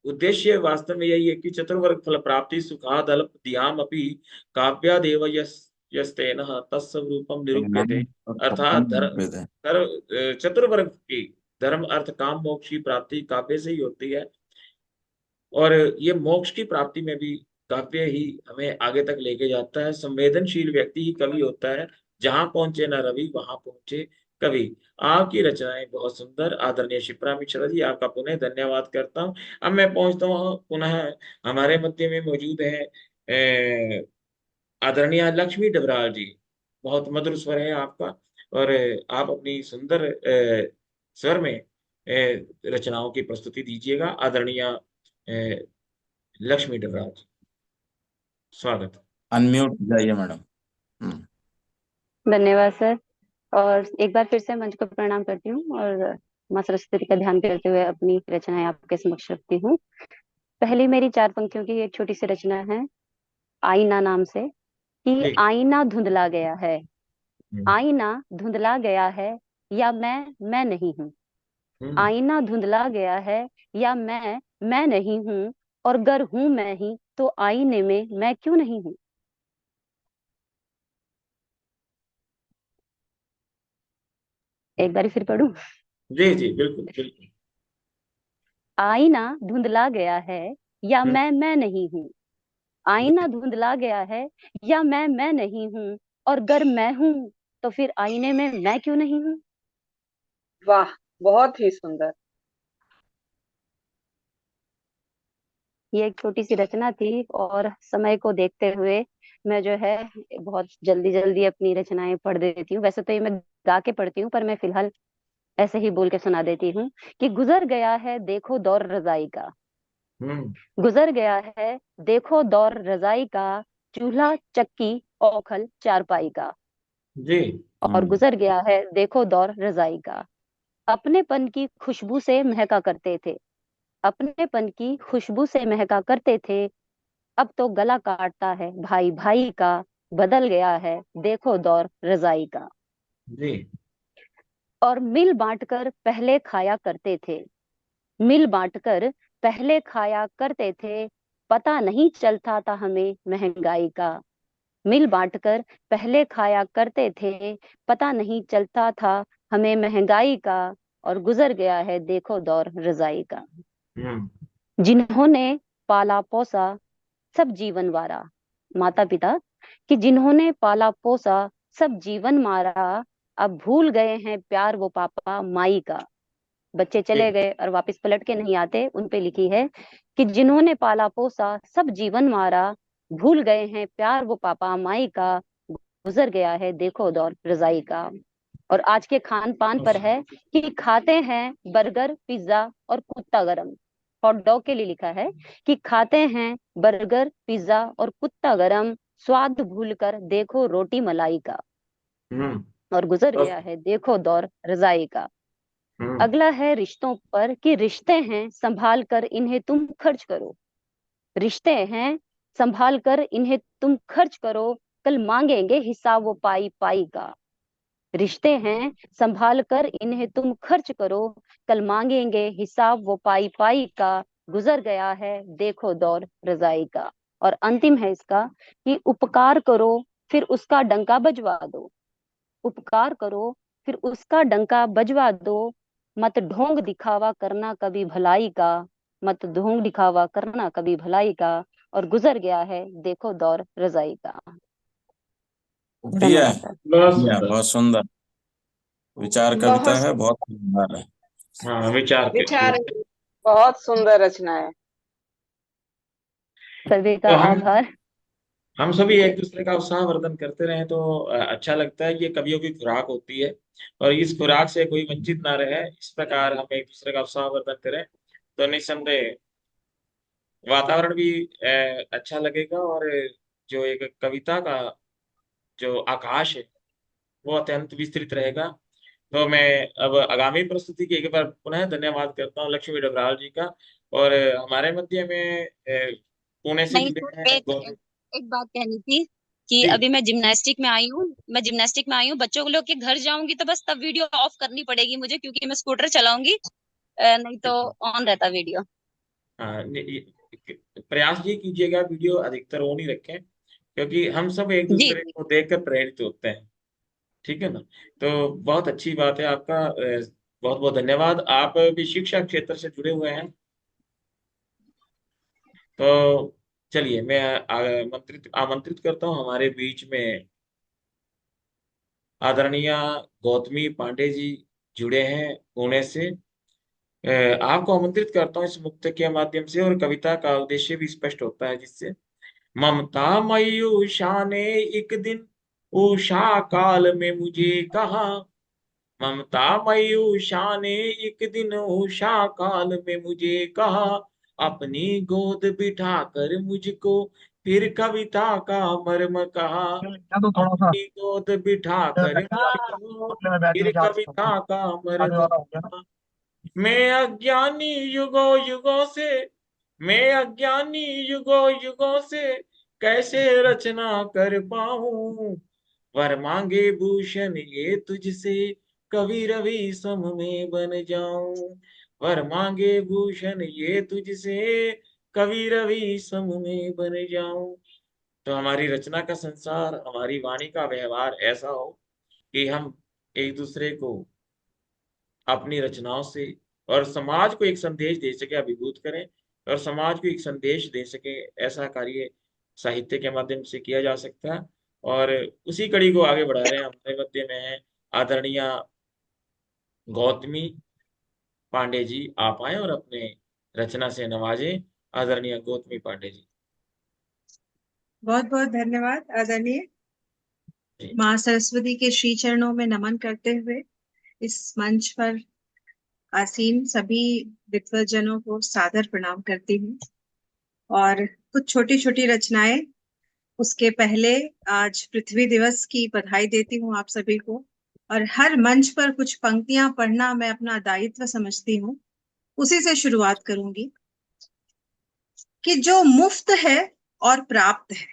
उद्देश्य वास्तव में यही है कि चतुर्वर्ग फल प्राप्ति सुखाद अल्प धियाम अपि काव्यादेव यस्तेन तत्स्वरूपम निरूप्यते। अर्थात चतुर्वर्ग की धर्म अर्थ काम मोक्ष की प्राप्ति काव्य से ही होती है और ये मोक्ष की प्राप्ति में भी काव्य ही हमें आगे तक लेके जाता है। संवेदनशील व्यक्ति ही कवि होता है। जहां पहुंचे न रवि वहां पहुंचे कवि। आपकी रचनाएं बहुत सुंदर। आदरणीय शिप्रा मिश्रा जी, आपका पुनः धन्यवाद करता हूं। अब मैं पहुंचता हूँ पुनः हमारे मध्य में मौजूद है आदरणीय लक्ष्मी डबराल जी। बहुत मधुर स्वर है आपका और आप अपनी सुंदर स्वर में रचनाओं की प्रस्तुति दीजिएगा। आदरणीय लक्ष्मी डबराल जी, स्वागत। अनम्यूट जाइए मैडम। धन्यवाद सर। और एक बार फिर से मंच को प्रणाम करती हूँ और माँ सरस्वती का ध्यान करते हुए अपनी रचनाएं आपके समक्ष रखती हूँ। पहली मेरी 4 पंक्तियों की एक छोटी सी रचना है, आईना नाम से। कि जी। आईना धुंधला गया है, हम्म, आईना धुंधला गया है, या मैं नहीं हूँ। हम्म, आईना धुंधला गया है, या मैं नहीं हूँ, और गर हूं मैं ही तो आईने में मैं क्यों नहीं हूँ। एक बार फिर पढ़ूं। जी जी, बिल्कुल बिल्कुल। आईना धुंधला गया है, या हम्म, मैं नहीं हूँ। आईना धुंधला गया है, या मैं नहीं हूँ, और गर मैं हूँ तो फिर आईने में मैं क्यों नहीं हूँ। वाह, बहुत ही सुंदर। ये एक छोटी सी रचना थी, और समय को देखते हुए मैं जो है बहुत जल्दी जल्दी अपनी रचनाएं पढ़ देती हूँ। वैसे तो ये मैं गा के पढ़ती हूँ, पर मैं फिलहाल ऐसे ही बोल के सुना देती हूँ कि गुजर गया है देखो दौर रजाई का। हम्म, गुजर गया है देखो दौर रजाई का, चूल्हा चक्की औखल चारपाई का। जी। और गुजर गया है देखो दौर रजाई का। अपनेपन की खुशबू से महका करते थे, अपनेपन की खुशबू से महका करते थे। अब तो गला काटता है भाई भाई का, बदल गया है देखो दौर रजाई का। जी। और मिल बांटकर पहले खाया करते थे, मिल बांटकर पहले खाया करते थे। पता नहीं चलता था हमें महंगाई का। मिल बांटकर पहले खाया करते थे, पता नहीं चलता था हमें महंगाई का। और गुजर गया है देखो दौर रजाई का। हम्म, जिन्होंने पाला पोसा सब जीवन वारा, माता पिता कि जिन्होंने पाला पोसा सब जीवन मारा, अब भूल गए हैं प्यार वो पापा माई का। बच्चे चले जी। गए और वापस पलट के नहीं आते, उन पे लिखी है कि जिन्होंने पाला पोसा सब जीवन मारा, भूल गए हैं प्यार वो पापा माई का। गुजर गया है देखो दौर रजाई का। और आज के खान पान पर है कि खाते हैं बर्गर पिज्जा और कुत्ता गरम। हॉट डॉग के लिए लिखा है कि खाते हैं बर्गर पिज्जा और कुत्ता गरम, स्वाद भूलकर देखो रोटी मलाई का। हम्म, और गुजर बस। गया है देखो दौर रजाई का। हम्म, अगला है रिश्तों पर कि रिश्ते हैं संभाल कर इन्हें तुम खर्च करो। रिश्ते हैं संभाल कर इन्हें तुम खर्च करो, कल मांगेंगे हिसाब वो पाई पाई का। रिश्ते हैं संभाल कर इन्हें तुम खर्च करो, कल मांगेंगे हिसाब वो पाई पाई का। गुजर गया है देखो दौर रजाई का। और अंतिम है इसका कि उपकार करो फिर उसका डंका बजवा दो। उपकार करो फिर उसका डंका बजवा दो, मत ढोंग दिखावा करना कभी भलाई का। मत ढोंग दिखावा करना कभी भलाई का। और गुजर गया है देखो दौर रजाई का। बढ़िया है। धन्यवाद सर। बहुत बढ़िया, सुंदर। बहुत सुंदर विचार कविता बहुत है, बहुत सुंदर है। हाँ, विचार के विचार। बहुत सुंदर रचना है। सभी का तो आभार। हम सभी जी एक दूसरे का उत्साहवर्धन करते रहें तो अच्छा लगता है। ये कवियों की खुराक होती है, और इस खुराक से कोई वंचित ना रहे, इस प्रकार हम एक दूसरे का उत्साहवर्धन करें तो निस्संदेह वातावरण भी अच्छा लगेगा, और जो एक कविता का जो आकाश है वो अत्यंत विस्तृत रहेगा। तो मैं अब आगामी प्रस्तुति की एक बार पुनः धन्यवाद करता हूँ लक्ष्मी डबराल जी का। और हमारे मध्य में पुणे से नहीं जुड़े सर, हैं एक एक, एक बात कहनी थी कि जी। अभी मैं जिम्नास्टिक में आई हूँ। मैं जिम्नास्टिक में आई हूँ, बच्चों को लोग के घर जाऊंगी तो बस तब वीडियो ऑफ करनी पड़ेगी मुझे, क्योंकि मैं स्कूटर चलाऊंगी। नहीं तो ऑन रहता वीडियो। हाँ, प्रयास ये कीजिएगा वीडियो अधिकतर ऑन ही रखें, क्योंकि हम सब एक जी दूसरे जी। को देखकर प्रेरित होते हैं। ठीक है ना? तो बहुत अच्छी बात है आपका। बहुत बहुत धन्यवाद। आप भी शिक्षा क्षेत्र से जुड़े हुए हैं, तो चलिए मैं आमंत्रित आमंत्रित करता हूँ हमारे बीच में आदरणीय गौतमी पांडे जी जुड़े हैं पुणे से। आपको आमंत्रित करता हूँ इस मुक्त के माध्यम से, और कविता का उद्देश्य भी स्पष्ट होता है जिससे। ममता मई उषा ने एक दिन उषा काल में मुझे कहा, ममता मई उषा ने एक दिन उषा काल में मुझे कहा, अपनी गोद बिठा कर मुझको फिर कविता का मर्म कहा। तो थोड़ा सा अपनी गोद बिठा कर मुझको होटल में बैठ फिर के चार्ज करता कविता का आने मर्म वाला हो गया ना। कहा। मैं अज्ञानी युगों युगों से, मैं अज्ञानी युगों युगों से कैसे रचना कर पाऊं, वर मांगे भूषण ये तुझसे, कवि रवि सम में बन जाऊं। वर मांगे भूषण ये तुझसे, कवि रवि सम में बन जाऊं। तो हमारी रचना का संसार, हमारी वाणी का व्यवहार ऐसा हो कि हम एक दूसरे को अपनी रचनाओं से और समाज को एक संदेश दे सके, अभिभूत करें और समाज को एक संदेश दे सके। ऐसा कार्य साहित्य के माध्यम से किया जा सकता है और उसी कड़ी को आगे बढ़ा रहे हैं। हमारे मध्य में है आदरणीय गौतमी पांडे जी। आप आए और अपने रचना से नवाजें। आदरणीय गौतमी पांडे जी। बहुत बहुत धन्यवाद आदरणीय। जी। माँ सरस्वती के श्री चरणों में नमन करते हुए इस मंच पर आसीन सभी विद्वजनों को सादर प्रणाम करती हूँ। और कुछ छोटी छोटी रचनाएं, उसके पहले आज पृथ्वी दिवस की बधाई देती हूँ आप सभी को। और हर मंच पर कुछ पंक्तियां पढ़ना मैं अपना दायित्व समझती हूँ। उसी से शुरुआत करूंगी कि जो मुफ्त है और प्राप्त है,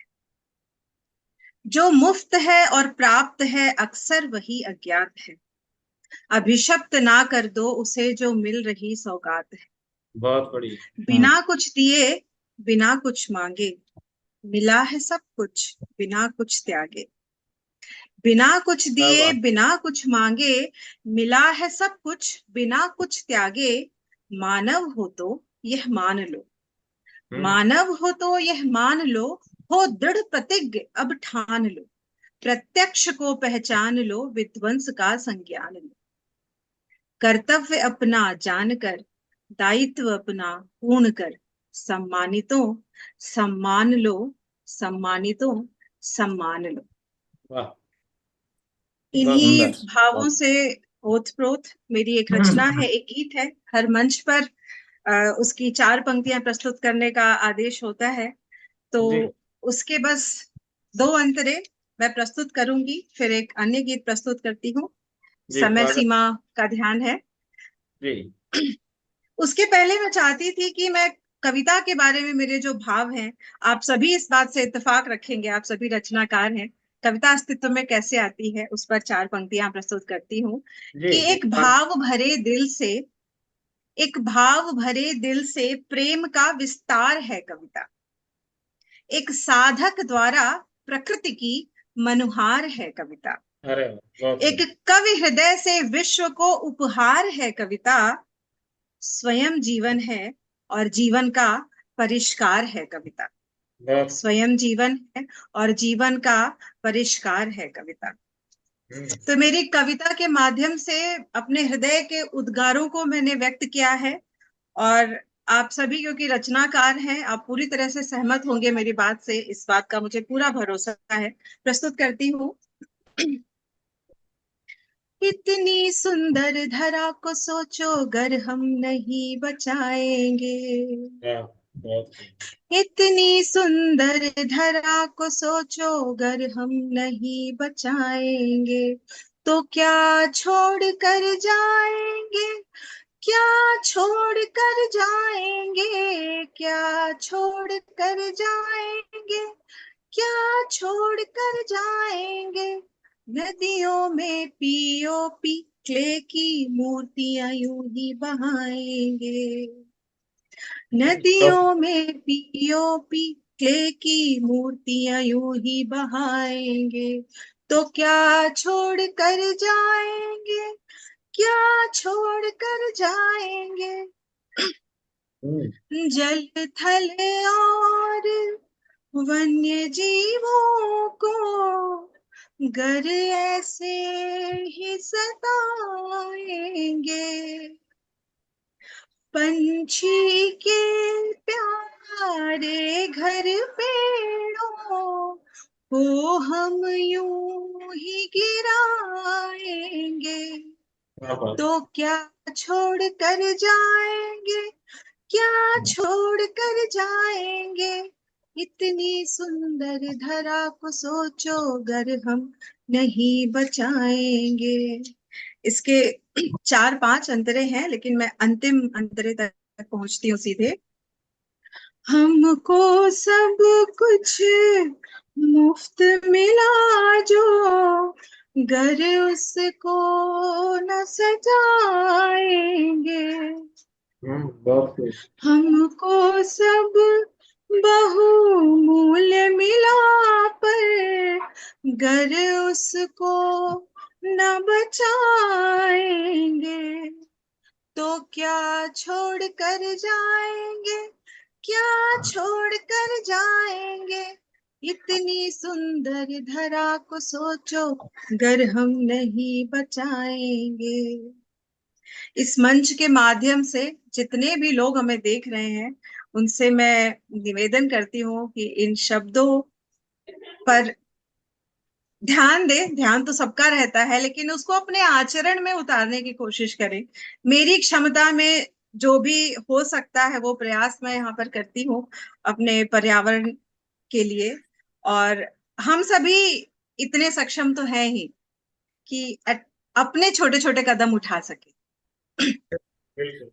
जो मुफ्त है और प्राप्त है, अक्सर वही अज्ञात है। अभिशप्त ना कर दो उसे जो मिल रही सौगात है। बहुत बढ़िया। बिना कुछ दिए, बिना कुछ मांगे, मिला है सब कुछ बिना कुछ त्यागे। बिना कुछ क्या दिए, बात। बिना कुछ मांगे, मिला है सब कुछ बिना कुछ त्यागे। मानव हो तो यह मान लो, मानव हो तो यह मान लो, हो दृढ़ प्रतिज्ञ अब ठान लो। प्रत्यक्ष को पहचान लो, विध्वंस का संज्ञान लो। कर्तव्य अपना जानकर, दायित्व अपना पूर्ण कर। सम्मानितों सम्मान लो, सम्मानितों सम्मान लो। वाह। इन्हीं सुंदर। भावों से ओतप्रोत मेरी एक रचना है, एक गीत है। हर मंच पर उसकी 4 पंक्तियां प्रस्तुत करने का आदेश होता है, तो जी उसके बस 2 अंतरे मैं प्रस्तुत करूंगी, फिर एक अन्य गीत प्रस्तुत करती हूँ। जी। समय स्वागत। सीमा का ध्यान है। जी उसके पहले मैं चाहती थी कि मैं कविता के बारे में मेरे जो भाव हैं, आप सभी इस बात से इत्तेफाक रखेंगे, आप सभी रचनाकार हैं, कविता अस्तित्व में कैसे आती है उस पर 4 पंक्तियां प्रस्तुत करती हूँ। जी कि जी। एक भाव भरे दिल से, एक भाव भरे दिल से प्रेम का विस्तार है कविता। एक साधक द्वारा प्रकृति की मनुहार है कविता। अरे वाह, बहुत एक बढ़िया। कवि हृदय से विश्व को उपहार है कविता। स्वयं जीवन है और जीवन का परिष्कार है कविता। बहुत। स्वयं जीवन है और जीवन का परिष्कार है कविता। तो मेरी कविता के माध्यम से अपने हृदय के उद्गारों को मैंने व्यक्त किया है। और आप सभी क्योंकि रचनाकार हैं, आप पूरी तरह से सहमत होंगे मेरी बात से, इस बात का मुझे पूरा भरोसा है। प्रस्तुत करती हूँ। इतनी सुंदर धरा को सोचो अगर हम नहीं बचाएंगे। वाह, बहुत। इतनी सुंदर धरा को सोचो अगर हम नहीं बचाएंगे, तो क्या छोड़ कर जाएंगे, क्या छोड़ कर जाएंगे, क्या छोड़ कर जाएंगे, क्या छोड़ कर जाएंगे। नदियों में पीओपी क्ले की मूर्तियां यूं ही बहाएंगे। नदियों में पीओपी क्ले की मूर्तियां यूं ही बहाएंगे। तो क्या छोड़ कर जाएंगे, क्या छोड़ कर जाएंगे। जल थल और वन्य जीवों को गर ऐसे ही सताएंगे। पंछी के प्यारे घर पेड़ों को हम यूं ही गिराएंगे। तो क्या छोड़ कर जाएंगे, क्या छोड़ कर जाएंगे। इतनी सुंदर धरा को सोचो अगर हम नहीं बचाएंगे। इसके 4-5 अंतरे हैं, लेकिन मैं अंतिम अंतरे तक पहुंचती हूँ सीधे। हमको सब कुछ मुफ्त मिला जो घर उसको न सजाएंगे। बहुत खूब। हमको सब बहुमूल्य मिला पर घर उसको न बचाएंगे तो क्या छोड़ कर जाएंगे, क्या छोड़ कर जाएंगे। इतनी सुंदर धरा को सोचो गर हम नहीं बचाएंगे। इस मंच के माध्यम से जितने भी लोग हमें देख रहे हैं उनसे मैं निवेदन करती हूँ कि इन शब्दों पर ध्यान दे। ध्यान तो सबका रहता है लेकिन उसको अपने आचरण में उतारने की कोशिश करें। मेरी क्षमता में जो भी हो सकता है वो प्रयास मैं यहाँ पर करती हूँ अपने पर्यावरण के लिए। और हम सभी इतने सक्षम तो हैं ही कि अपने छोटे छोटे कदम उठा सके।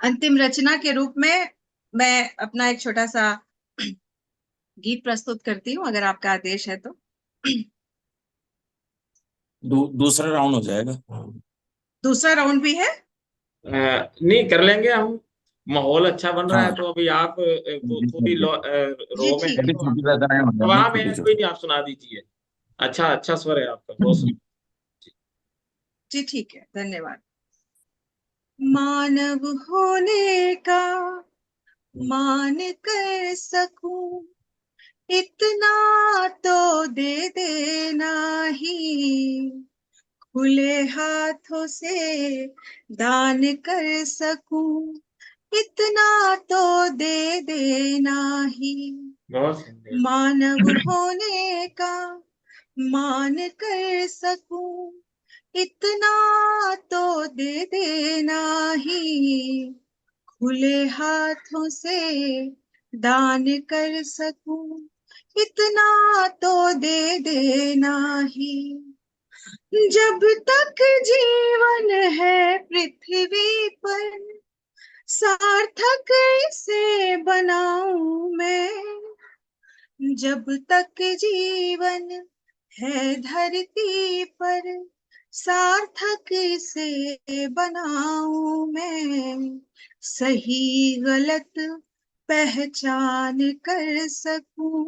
अंतिम रचना के रूप में मैं अपना एक छोटा सा गीत प्रस्तुत करती हूँ अगर आपका आदेश है तो। दूसरा राउंड हो जाएगा। दूसरा राउंड भी है? नहीं, कर लेंगे हम। माहौल अच्छा बन रहा है हाँ, तो अभी आप थोड़ी जी रो में ठीक है है। छोटी तो छोटी रचनाएं हो जाएंगी, वहां में छोटी है, कोई छोटी। नहीं, आप सुना दीजिए। अच्छा अच्छा स्वर है आपका, बहुत सुंदर। जी ठीक है, धन्यवाद। मानव होने का मान कर सकूं इतना तो दे देना ही, खुले हाथों से दान कर सकूं इतना तो दे देना ही। बहुत सुंदर। मानव होने का मान कर सकूं इतना तो दे देना ही, खुले हाथों से दान कर सकूं इतना तो दे देना ही। जब तक जीवन है पृथ्वी पर सार्थक इसे बनाऊं मैं। जब तक जीवन है धरती पर सार्थक इसे बनाऊं मैं। सही गलत पहचान कर सकूं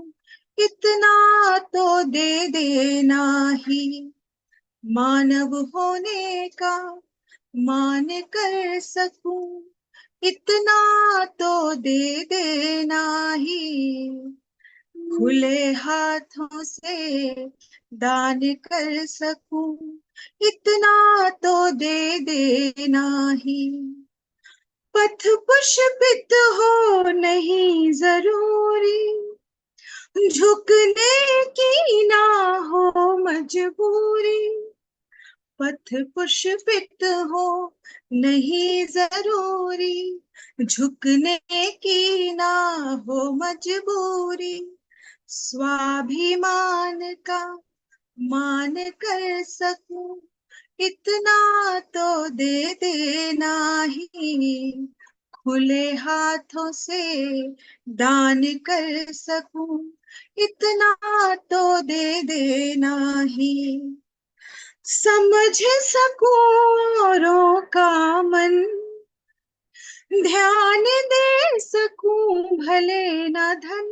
इतना तो दे देना ही। मानव होने का मान कर सकूं इतना तो दे देना ही, खुले हाथों से दान कर सकूं इतना तो दे देना ही। पथ पुष्पित हो नहीं जरूरी, झुकने की ना हो मजबूरी। पथ पुष्पित हो नहीं जरूरी, झुकने की ना हो मजबूरी। स्वाभिमान का मान कर सकूं इतना तो दे देना ही, खुले हाथों से दान कर सकूं इतना तो दे देना ही। समझ सकूं औरों का मन, ध्यान दे सकूं भले न धन।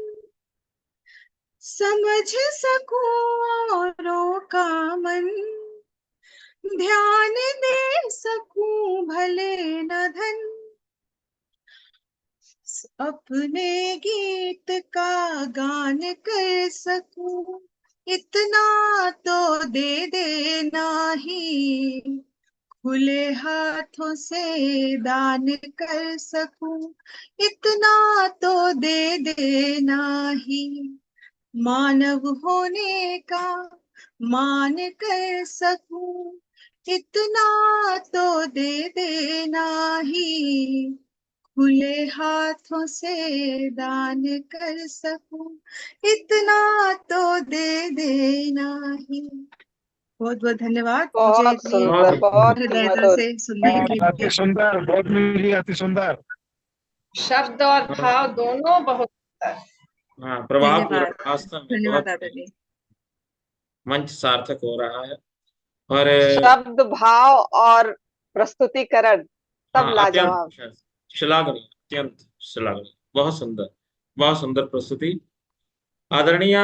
समझ सकूं औरों का मन, ध्यान दे सकूं भले न धन। अपने गीत का गान कर सकूं इतना तो दे देना ही, खुले हाथों से दान कर सकूं इतना तो दे देना ही। मानव होने का मान कर सकूं इतना तो दे देना ही, खुले हाथों से दान कर सकूं इतना तो दे देना ही। बहुत बहुत धन्यवाद मुझे बहुत इतनी सुंदर, बहुत ही हृदयता मधुर। से सुनने के अति लिए। सुंदर, बहुत मिली, अति सुंदर। शब्द और भाव दोनों बहुत लगता है। हाँ, प्रभाव पूरा धन्यवाद। वास्तव में धन्यवाद बहुत आदरणीय। मंच सार्थक हो रहा है। और शब्द भाव और प्रस्तुतिकरण सब हाँ, लाजवाब। अत्यंत श्लाघनीय, अत्यंत श्लाघनीय, बहुत सुंदर प्रस्तुति। आदरणीय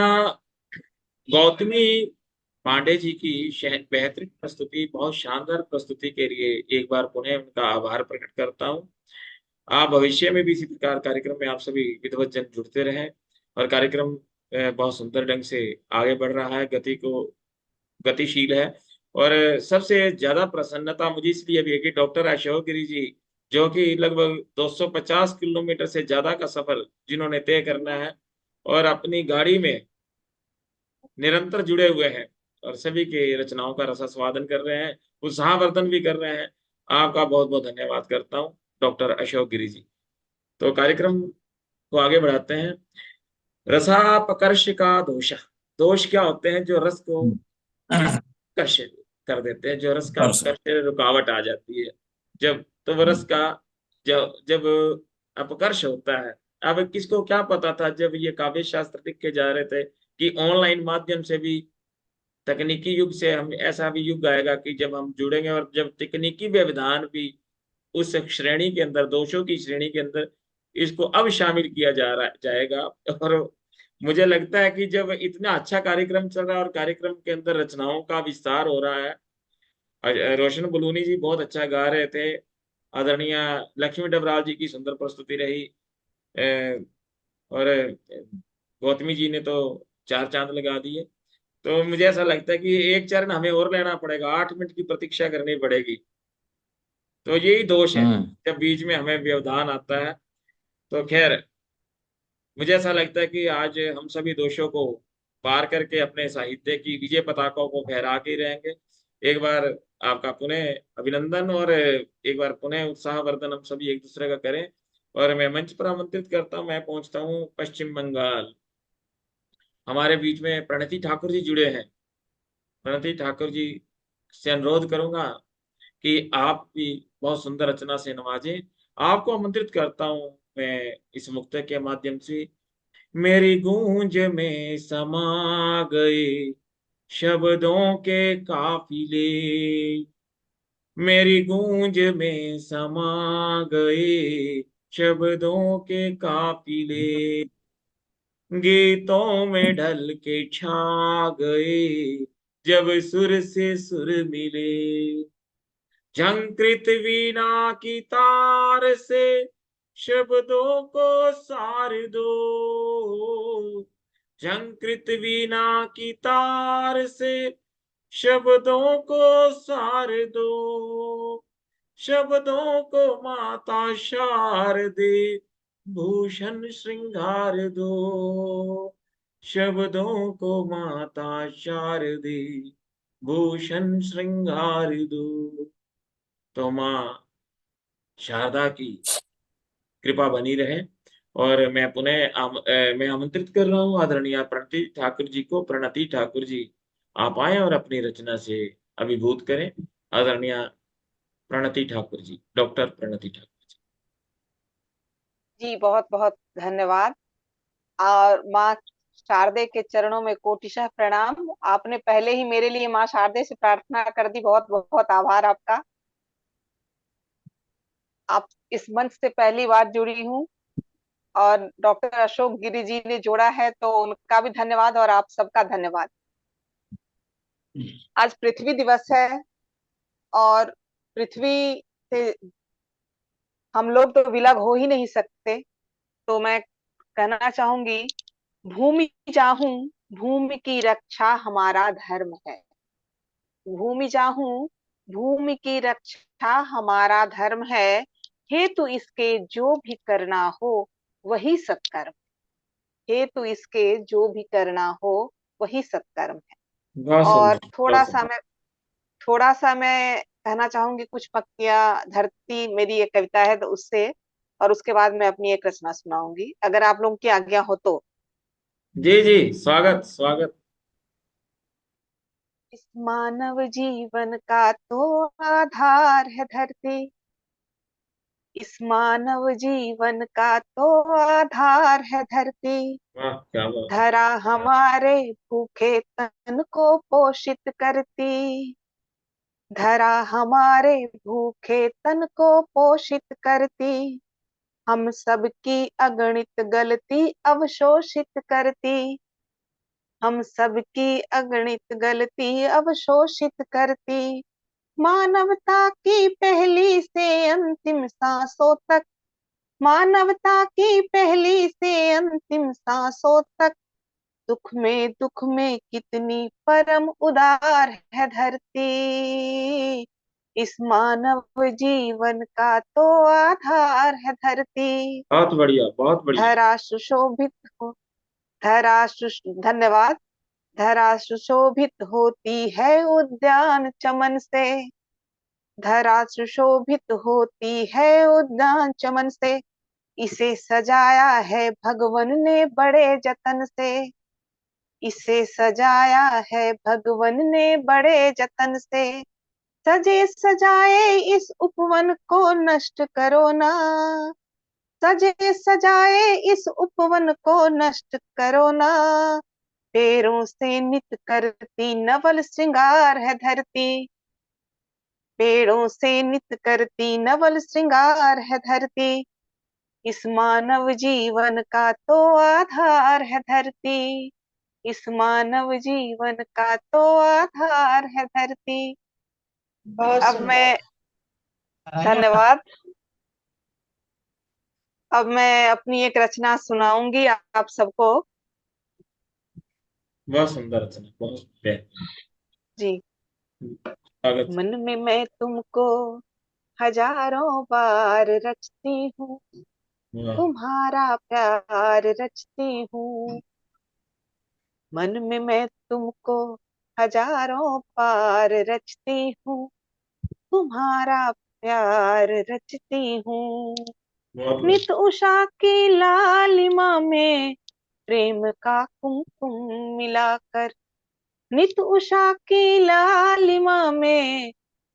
गौतमी पांडे जी की बेहतरीन प्रस्तुति, बहुत शानदार प्रस्तुति के लिए एक बार पुनः उनका आभार प्रकट करता हूँ। आप भविष्य में भी इसी प्रकार कार्यक्रम में आप सभी विधिवत जन जुड़ते रहें, और कार्यक्रम बहुत सुंदर ढंग से आगे बढ़ रहा है, गतिशील है। और सबसे ज्यादा प्रसन्नता मुझे इसलिए भी है कि डॉक्टर अशोक गिरी जी, जो कि लगभग 250 किलोमीटर से ज्यादा का सफर जिन्होंने तय करना है, और अपनी गाड़ी में निरंतर जुड़े हुए हैं और सभी के रचनाओं का रसास्वादन कर रहे हैं, उत्साहवर्धन भी कर रहे हैं। आपका बहुत बहुत धन्यवाद करता हूँ डॉक्टर अशोक गिरी जी। तो कार्यक्रम को आगे बढ़ाते हैं। रसापकर्ष का दोष, दोष क्या होते हैं? जो रस को कर्ष कर देते हैं, जो रस का कर्ष रुकावट आ जाती है जब, तो वो रस का जब जब अपकर्ष होता है। अब किसको क्या पता था जब ये काव्य शास्त्र लिख के जा रहे थे कि ऑनलाइन माध्यम से भी, तकनीकी युग से हम ऐसा भी युग आएगा कि जब हम जुड़ेंगे और जब तकनीकी व्यवधान भी उस श्रेणी के अंदर, दोषों की श्रेणी के अंदर इसको अब शामिल किया जाएगा। और मुझे लगता है कि जब इतना अच्छा कार्यक्रम चल रहा है और कार्यक्रम के अंदर रचनाओं का विस्तार हो रहा है, रोशन बलूनी जी बहुत अच्छा गा रहे थे, आदरणीय लक्ष्मी डबराल जी की सुंदर प्रस्तुति रही, और गौतमी जी ने तो चार चांद लगा दिए। तो मुझे ऐसा लगता है कि एक चरण हमें और लेना पड़ेगा, 8 मिनट की प्रतीक्षा करनी पड़ेगी। तो यही दोष है जब बीच में हमें व्यवधान आता है। तो खैर, मुझे ऐसा लगता है कि आज हम सभी दोषों को पार करके अपने साहित्य की विजय पताकाओं को फहरा के रहेंगे। एक बार आपका पुनः अभिनंदन, और एक बार पुनः उत्साहवर्धन हम सभी एक दूसरे का करें। और मैं मंच पर आमंत्रित करता हूँ, मैं पहुंचता हूँ पश्चिम बंगाल। हमारे बीच में प्रणति ठाकुर जी जुड़े हैं। प्रणति ठाकुर जी से अनुरोध करूंगा कि आप भी बहुत सुंदर रचना से नवाजें। आपको आमंत्रित करता हूं मैं इस मुक्तक के माध्यम से। मेरी गूंज में समा गए शब्दों के काफिले, मेरी गूंज में समा गए शब्दों के काफिले, गीतों में ढल के छा गए जब सुर से सुर मिले, झंकृत वीणा की तार से शब्दों को सार दो, झंकृत वीणा की तार से शब्दों को सार दो, शब्दों को माता शारदे भूषण श्रृंगार दो, शब्दों को माता शारदे भूषण श्रृंगार दो। तो माँ शारदा की कृपा बनी रहे। और मैं पुनः मैं आमंत्रित कर रहा हूँ आदरणीय प्रणति ठाकुर जी को। प्रणति ठाकुर जी, आप आए और अपनी रचना से अभिभूत करें। आदरणीय प्रणति ठाकुर जी, डॉक्टर प्रणति ठाकुर जी। जी बहुत बहुत धन्यवाद। और माँ शारदे के चरणों में कोटिशः प्रणाम। आपने पहले ही मेरे लिए माँ शारदे से प्रार्थना कर दी, बहुत बहुत आभार आपका। आप इस मंच से पहली बार जुड़ी हूँ, और डॉक्टर अशोक गिरी जी ने जोड़ा है तो उनका भी धन्यवाद और आप सबका धन्यवाद। आज पृथ्वी दिवस है, और पृथ्वी से हम लोग तो विलग हो ही नहीं सकते। तो मैं कहना चाहूंगी, भूमि चाहूं भूमि की रक्षा हमारा धर्म है, भूमि चाहूं भूमि की रक्षा हमारा धर्म है, हेतु इसके जो भी करना हो वही सत्कर्म, हेतु इसके जो भी करना हो वही सत्कर्म है। बहुत और सुंदर, बहुत सुंदर। थोड़ा सा मैं कहना चाहूंगी कुछ पंक्तियां, धरती मेरी एक कविता है तो उससे, और उसके बाद मैं अपनी एक रचना सुनाऊंगी, अगर आप लोगों की आज्ञा हो तो। जी जी, स्वागत स्वागत। इस मानव जीवन का तो आधार है धरती, इस मानव जीवन का तो आधार है धरती। वाह क्या बात। धरा हमारे भूखे तन को पोषित करती। धरा हमारे भूखे तन को पोषित करती। हम सबकी अगणित गलती अवशोषित करती। हम सबकी अगणित गलती अवशोषित करती। मानवता की पहली से अंतिम सांसों तक। मानवता की पहली से अंतिम सांसों तक। दुख में कितनी परम उदार है धरती। इस मानव जीवन का तो आधार है धरती। बहुत बढ़िया बहुत बढ़िया। धरा सुशोभित हो धन्यवाद। धरा सुशोभित होती है उद्यान चमन से। धरा सुशोभित होती है उद्यान चमन से। इसे सजाया है भगवन ने बड़े जतन से। इसे सजाया है भगवन ने बड़े जतन से। सजे सजाए इस उपवन को नष्ट करो ना। सजे सजाए इस उपवन को नष्ट करो ना। पेड़ों से नित करती नवल श्रृंगार है धरती। पेड़ों से नित करती नवल श्रृंगार है धरती। इस मानव जीवन का तो आधार है धरती। इस मानव जीवन का तो आधार है धरती। बहुत अब सुंदर। मैं धन्यवाद। अब मैं अपनी एक रचना सुनाऊंगी आप सबको। बहुत सुंदर रचना, बहुत बेहतरीन। जी। स्वागत। मन में मैं तुमको हजारों बार रचती हूँ। वाह। तुम्हारा प्यार रचती हूँ। मन में मैं तुमको हजारों बार रचती हूँ। तुम्हारा प्यार रचती हूँ। बहुत बढ़िया। नित उषा की लालिमा में प्रेम का कुमकुम मिलाकर। नित उषा की लालिमा में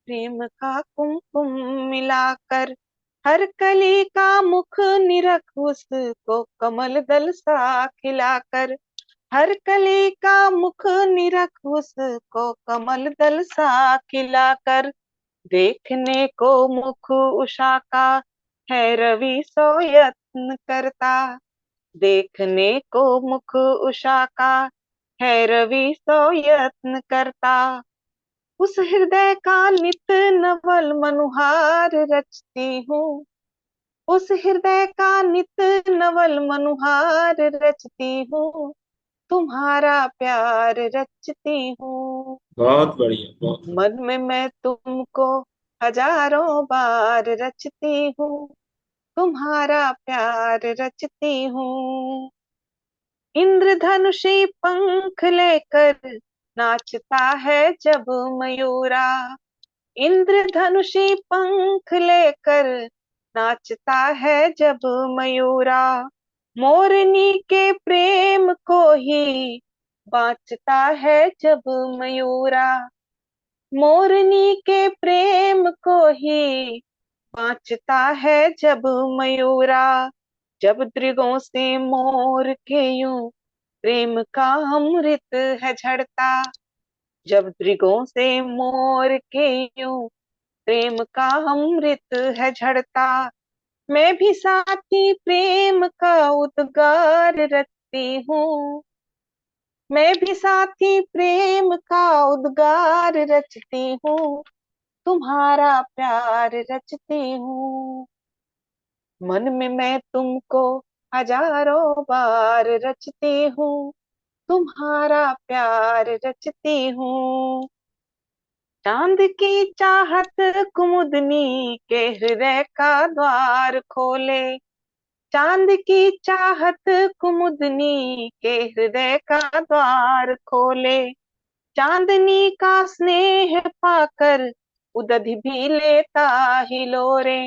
प्रेम का कुमकुम मिलाकर। हर कली का मुख निरख उसको कमल दल सा खिलाकर। हर कली का मुख निरख उसको कमल दल सा खिलाकर। देखने को मुख उषा का है रवि सो यत्न करता। देखने को मुख उषा का है रवि सो यत्न करता। उस हृदय का नित नवल मनुहार रचती हूँ। उस हृदय का नित नवल मनुहार रचती हूँ। तुम्हारा प्यार रचती हूँ। बहुत बढ़िया बहुत। मन में मैं तुमको हजारों बार रचती हूँ। तुम्हारा प्यार रचती हूँ। इंद्रधनुषी पंख लेकर नाचता है जब मयूरा। इंद्रधनुषी पंख लेकर नाचता है जब मयूरा। मोरनी के प्रेम को ही बाँचता है जब मयूरा। मोरनी के प्रेम को ही बाँचता है जब मयूरा। जब दृगों से मोर के यूं प्रेम का अमृत है झड़ता। जब दृगों से मोर के यूं प्रेम का अमृत है झड़ता। मैं भी साथी प्रेम का उद्गार रचती हूँ। मैं भी साथी प्रेम का उद्गार रचती हूँ। तुम्हारा प्यार रचती हूँ। मन में मैं तुमको हजारों बार रचती हूँ। तुम्हारा प्यार रचती हूँ। चांद की चाहत कुमुदनी के हृदय का द्वार खोले। चांद की चाहत कुमुदनी के हृदय का द्वार खोले। चांदनी का स्नेह पाकर उदध भी लेता हिलोरे।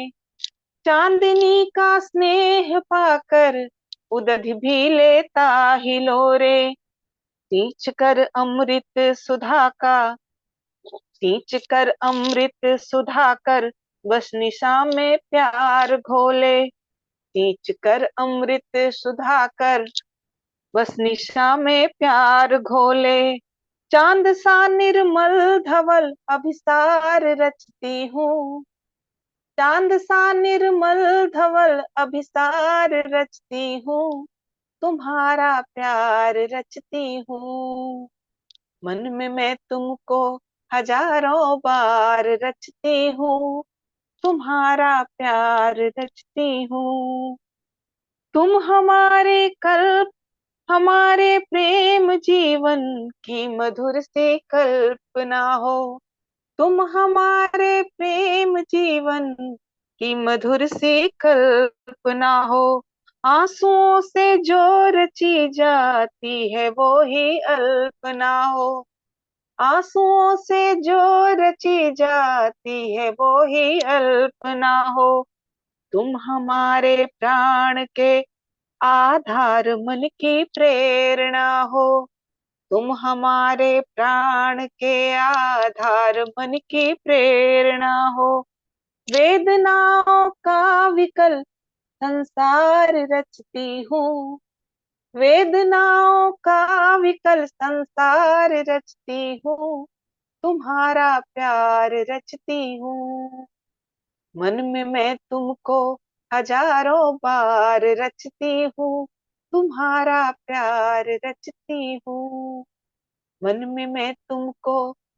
चांदनी का स्नेह पाकर उदध भी लेता हिलोरे। सींच कर अमृत सुधा का सींच कर अमृत सुधा कर बस निशा में प्यार घोले, खींच कर अमृत सुधा कर। बस निशा में प्यार घोले, चांद सा निर्मल धवल अभिसार रचती हूँ। चांद सा निर्मल धवल अभिसार रचती हूँ, तुम्हारा प्यार रचती हूँ। मन में मैं तुमको हजारों बार रचती हूँ, तुम्हारा प्यार रचती हूँ। तुम हमारे कल्प, हमारे प्रेम जीवन की मधुर से कल्पना हो। तुम हमारे प्रेम जीवन की मधुर से कल्पना हो। आंसुओं से जो रची जाती है वो ही अल्पना हो। आंसुओं से जो रची जाती है वो ही अल्पना हो। तुम हमारे प्राण के आधार मन की प्रेरणा हो। तुम हमारे प्राण के आधार मन की प्रेरणा हो। वेदनाओं का विकल संसार रचती हूँ। वेदनाओं का विकल संसार रचती हूँ, तुम्हारा प्यार रचती हूँ। मन में मैं तुमको हजारों बार रचती हूँ, तुम्हारा प्यार रचती हूँ। मन में मैं तुमको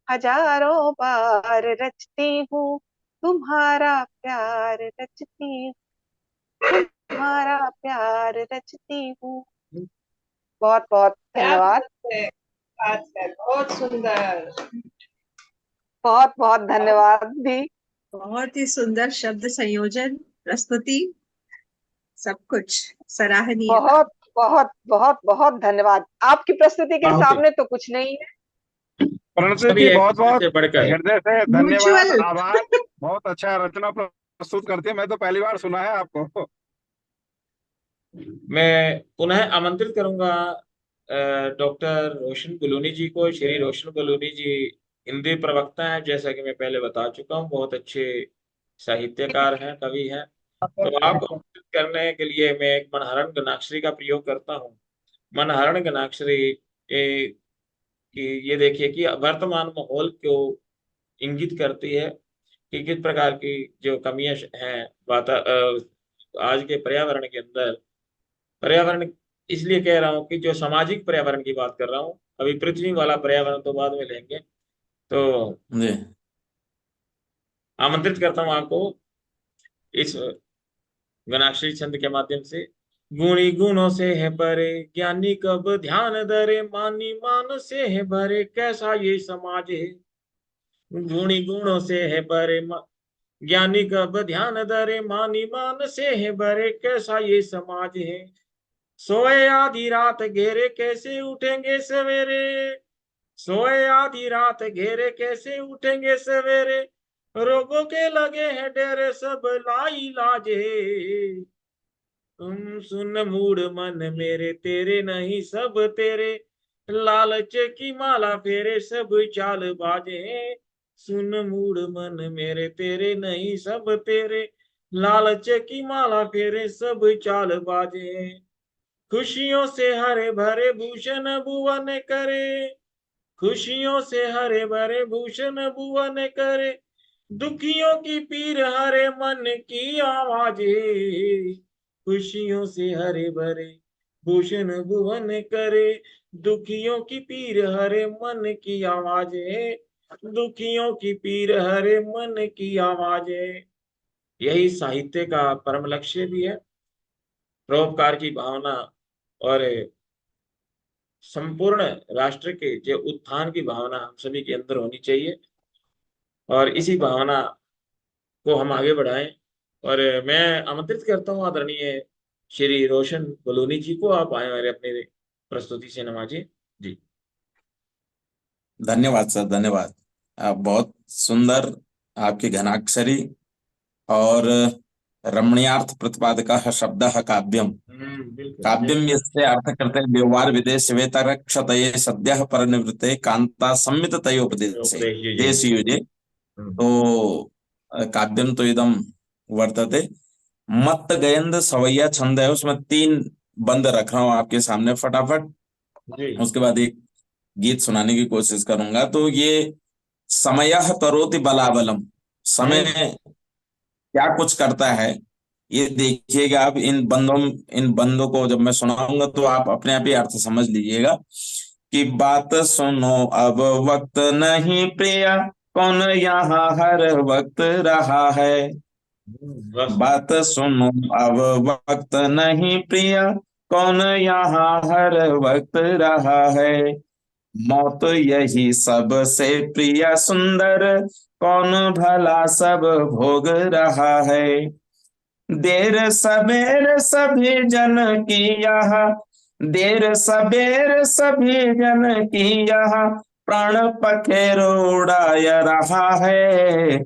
हजारों बार रचती हूँ, तुम्हारा प्यार रचती हूँ, तुम्हारा प्यार रचती हूँ। बहुत बहुत धन्यवाद। बात है, बहुत सुंदर। बहुत बहुत धन्यवाद दी। बहुत ही सुंदर शब्द संयोजन, प्रस्तुति, सब कुछ सराहनीय। बहुत बहुत बहुत बहुत धन्यवाद। आपकी प्रस्तुति के बहुत ही। सामने तो कुछ नहीं है। प्रणति सभी जी एक बहुत बहुत से बढ़कर। हृदय से धन्यवाद, म्यूचुअल। आभार। बहुत अच्छा रचना प्रस्तुत करती है, मैं तो पहली बार सुना है आपको। मैं पुनः आमंत्रित करूंगा डॉक्टर रोशन गुलूनी जी को। श्री रोशन गुलूनी जी हिंदी प्रवक्ता हैं, जैसा कि मैं पहले बता चुका हूँ, बहुत अच्छे साहित्यकार हैं, कवि हैं। तो आपको आमंत्रित करने के लिए मैं एक मनहरण गणाक्षरी का प्रयोग करता हूँ। मनहरण गणाक्षरी कि ये देखिए कि वर्तमान माहौल को इंगित करती है कि किस प्रकार की जो कमियां हैं आज के पर्यावरण के अंदर। पर्यावरण इसलिए कह रहा हूँ कि जो सामाजिक पर्यावरण की बात कर रहा हूँ, अभी पृथ्वी वाला पर्यावरण तो बाद में लेंगे। तो जी आमंत्रित करता हूँ आपको इस गणाक्षरी छंद के माध्यम से। गुणी गुणों से है परे, ज्ञानी कब ध्यान धरे, मानी मान से है भरे, कैसा ये समाज है। गुणी गुणों से है परे, ज्ञानी कब ध्यान धरे, मानी मान से है भरे, कैसा ये समाज है। सोए आधी रात घेरे, कैसे उठेंगे सवेरे। सोए आधी रात घेरे, कैसे उठेंगे सवेरे। रोगों के लगे हैं डेरे, सब लाइलाज है। तुम सुन मूड मन मेरे, तेरे नहीं सब तेरे। लालच की माला फेरे, सब चाल बाजे। सुन मूड मन मेरे, तेरे नहीं सब तेरे। लालच की माला फेरे, सब चाल बाजे। खुशियों से हरे भरे भूषण भुवन करे। खुशियों से हरे भरे भूषण भुवन करे। दुखियों की पीर हरे मन की आवाजे। खुशियों से हरे भरे भूषण भुवन करे। दुखियों की पीर हरे मन की आवाजे। दुखियों की पीर हरे मन की आवाजे। यही साहित्य का परम लक्ष्य भी है। परोपकार की भावना और संपूर्ण राष्ट्र के जो उत्थान की भावना हम सभी के अंदर होनी चाहिए, और इसी भावना को हम आगे बढ़ाएं। और मैं आमंत्रित करता हूँ आदरणीय श्री रोशन बलूनी जी को, आप आए और अपने प्रस्तुति से नवाजिए जी। धन्यवाद सर, धन्यवाद। आप बहुत सुंदर, आपकी घनाक्षरी और रमणीयार्थ प्रतिपादकः शब्दः काव्यम। बिल्कुल। काव्यम यस्य अर्थ करते व्यवहार विदेश वेतरक्षतये सद्यः परनिवृत्ते कांता संमिततयोपदेशे उपदेश जी। देश युजे। तो काव्यम तो इदम वर्तते। मत्त गयंद सवैया छंद है, उसमें 3 बंद रख रहा हूं आपके सामने फटाफट, जी उसके बाद एक गीत सुनाने की कोशिश करूंगा। तो ये समयः करोति बलाबलम, समय क्या कुछ करता है, ये देखिएगा आप। इन बंदों को जब मैं सुनाऊंगा तो आप अपने आप ही अर्थ समझ लीजिएगा। कि बात सुनो अब वक्त नहीं प्रिया, कौन यहाँ हर वक्त रहा है। बस। बात सुनो अब वक्त नहीं प्रिया, कौन यहाँ हर वक्त रहा है। मौत यही सबसे प्रिय सुंदर, कौन भला सब भोग रहा है। देर सबेर सभी जन की यहाँ, देर सबेर सभी जन की यहाँ, प्राण पखेरु उड़ाय रहा है।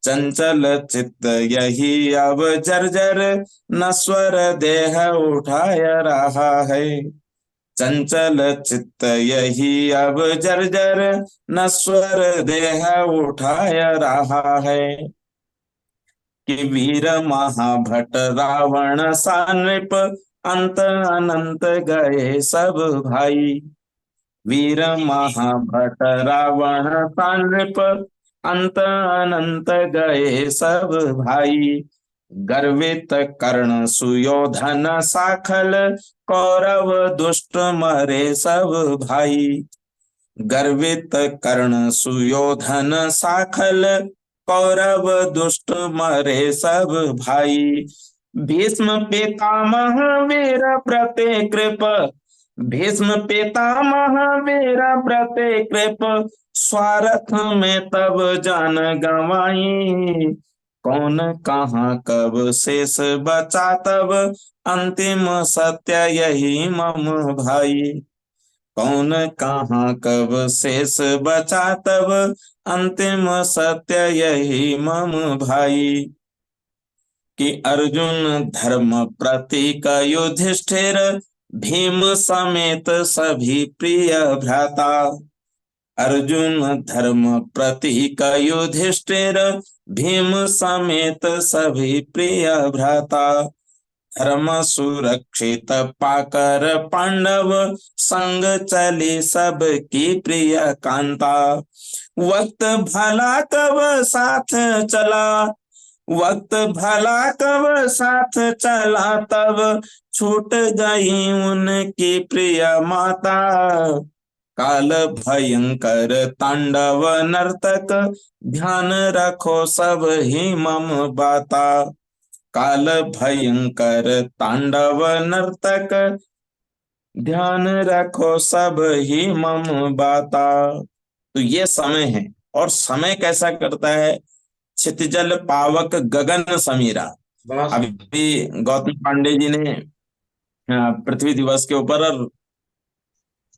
चंचल चित्त यही अब जर्जर, नश्वर देह उठाय रहा है। चंचल चित्त यही अब जर्जर, नश्वर देह उठाय रहा है। कि वीर महाभट रावण सा नृप, अंत अनंत गए सब भाई। वीर महाभट रावण सा नृप, अंत अनंत गए सब भाई। गर्वित कर्ण सुयोधन साखल, कौरव दुष्ट मरे सब भाई। गर्वित कर्ण सुयोधन साखल, कौरव दुष्ट मरे सब भाई। भीष्म पितामह वीर प्रति कृप, भीष्म पितामह वीर प्रति कृप, स्वार्थ में तब जान गंवाई। कौन कहाँ कब शेष बचा तब, अंतिम सत्य यही मम भाई। कौन कहाँ कब शेष बचा तब, अंतिम सत्य यही मम भाई। कि अर्जुन धर्म प्रतीक युधिष्ठिर, भीम समेत सभी प्रिय भ्राता। अर्जुन धर्म प्रतीक युधिष्ठिर, भीम समेत सभी प्रिय भ्राता। धर्म सुरक्षित पाकर पांडव, संग चली सबकी प्रिय कांता। वक्त भला कब साथ चला, वक्त भला कब साथ चला तब, छूट गई उनकी प्रिय माता। काल भयंकर तांडव नर्तक, ध्यान रखो सब ही मम बाता। काल भयंकर तांडव नर्तक, ध्यान रखो सब ही मम बाता। तो ये समय है, और समय कैसा करता है। क्षितिजल पावक गगन समीरा। बस। अभी गौतम पांडे जी ने पृथ्वी दिवस के ऊपर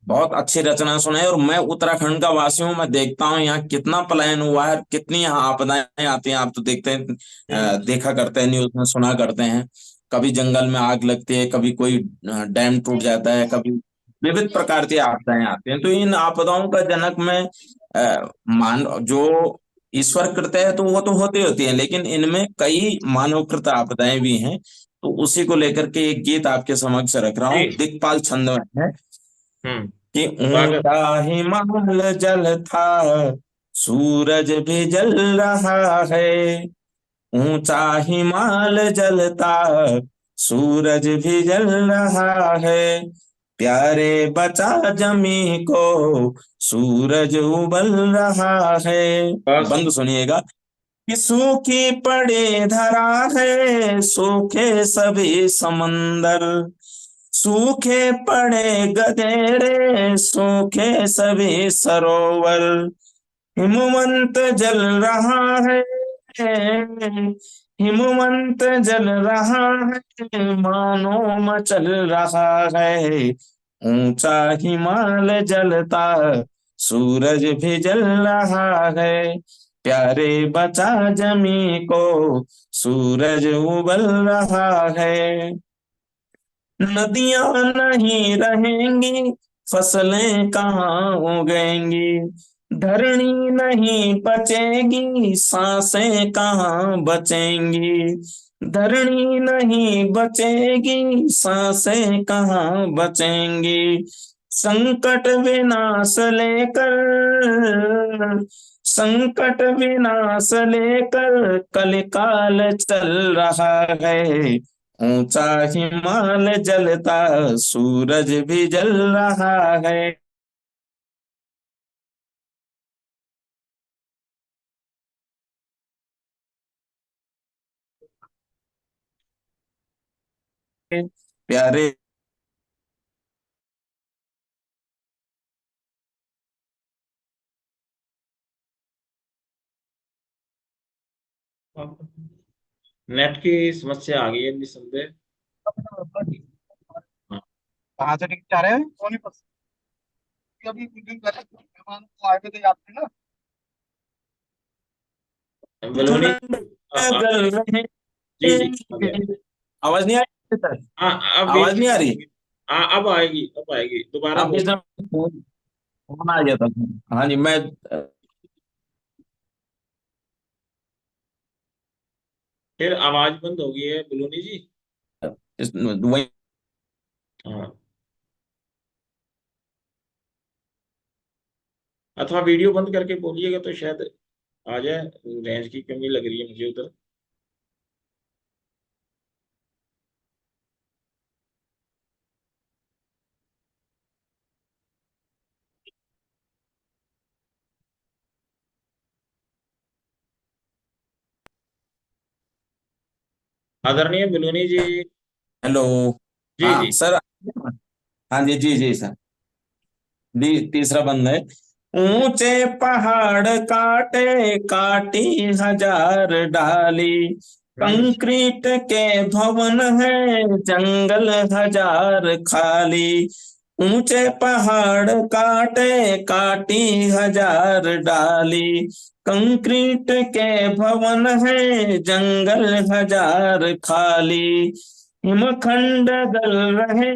बहुत अच्छी रचना सुनाई। और मैं उत्तराखंड का वासी हूँ, मैं देखता हूँ यहाँ कितना पलायन हुआ है, कितनी यहाँ आपदाएं आती हैं। आप तो देखते हैं, देखा करते हैं, न्यूज में सुना करते हैं। कभी जंगल में आग लगती है, कभी कोई डैम टूट जाता है, कभी विविध प्रकार की आपदाएं आती हैं। तो इन आपदाओं का जनक में मान जो ईश्वर कृत है तो वो तो होती होती है, लेकिन इनमें कई मानवकृत आपदाएं भी हैं। तो उसी को लेकर के एक गीत आपके समक्ष रख रहा हूँ, जी। दिक्पाल छंद में है। हम्म। कि स्वागत। ऊंचा हिमालय जल था, सूरज भी जल रहा है। ऊंचा हिमालय जलता, सूरज भी जल रहा है। प्यारे बचा जमी को, सूरज उबल रहा है। बस। बंद सुनिएगा। कि सूखी पड़े धरा है, सूखे सभी समंदर। सूखे पड़े गधेरे, सूखे सभी सरोवर। हिमवंत जल रहा है, हिमवंत जल रहा है, मानो मचल रहा है। ऊंचा हिमालय जलता, सूरज भी जल रहा है। प्यारे बचा जमी को, सूरज उबल रहा है। नदियां नहीं रहेंगी, फसलें कहाँ उगेंगी। धरणी नहीं बचेगी, सांसें कहाँ बचेंगी। धरणी नहीं बचेगी, सांसें कहाँ बचेंगी। संकट विनाश लेकर, संकट विनाश लेकर कलिकाल चल रहा है। ऊंचा हिमालय जलता, सूरज भी जल रहा है। प्यारे नेट की समस्या आ गई है निसंदेह। हाँ, कहाँ से टिकट आ रहे हैं सोनीपत से? अभी बुकिंग कर मेहमान को आए थे यात्री ना। बलूनी गल रहे। जी जी आ गया। आवाज नहीं आ रही सर? हाँ अब बीच आवाज नहीं आ रही? हाँ अब आएगी दोबारा अब बोल। फोन आ गया था। हाँ जी, मैं फिर आवाज बंद हो गई है बलूनी जी। वही हाँ, अथवा वीडियो बंद करके बोलिएगा तो शायद आ जाए। रेंज की कमी लग रही है मुझे उधर। आदरणीय बलूनी जी। हेलो। जी हाँ जी। सर। हाँ जी जी जी सर। तीसरा बंद है। ऊंचे पहाड़ काटे, काटी हजार डाली। कंक्रीट के भवन है, जंगल हजार खाली। ऊंचे पहाड़ काटे, काटी हजार डाली। कंक्रीट के भवन है, जंगल हजार खाली। हिमखंड गल रहे,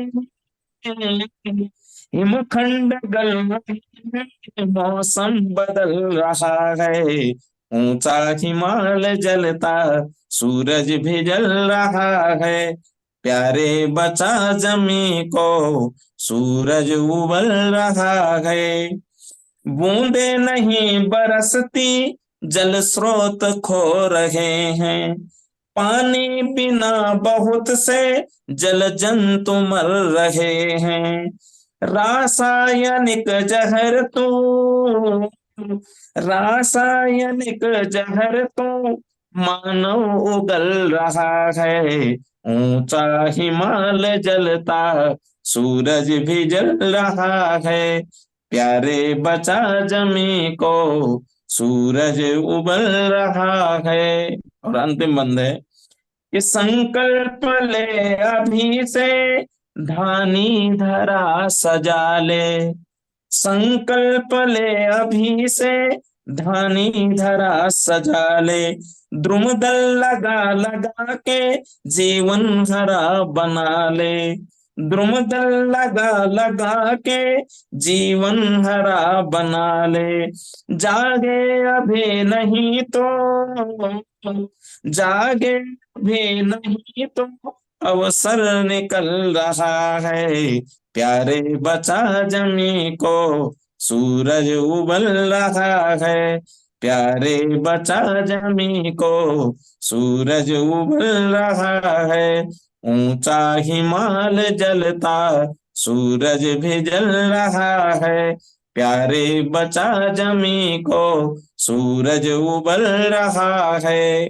हिमखंड गल रहे हैं, मौसम बदल रहा है। ऊंचा हिमालय जलता, सूरज भी जल रहा है। प्यारे बचा जमी को, सूरज उबल रहा है। बूंदे नहीं बरसती, जल स्रोत खो रहे हैं। पानी बिना बहुत से जल जंतु मर रहे हैं। रासायनिक जहर तो, रासायनिक जहर तो मानव उगल रहा है। ऊंचा हिमालय जलता, सूरज भी जल रहा है। प्यारे बचा जमी को, सूरज उबल रहा है। और अंतिम बंद है कि संकल्प ले अभी से, धानी धरा सजा ले। संकल्प ले अभी से, धानी धरा सजा ले। द्रुमदल लगा लगा के, जीवन हरा बना ले। द्रुमदल लगा लगा के, जीवन हरा बना ले। जागे अभी नहीं तो, जागे भी नहीं तो अवसर निकल रहा है। प्यारे बचा जमी को, सूरज उबल रहा है। प्यारे बचा जमी को, सूरज उबल रहा है। ऊंचा हिमालय जलता, सूरज भी जल रहा है। प्यारे बचा जमी को, सूरज उबल रहा है।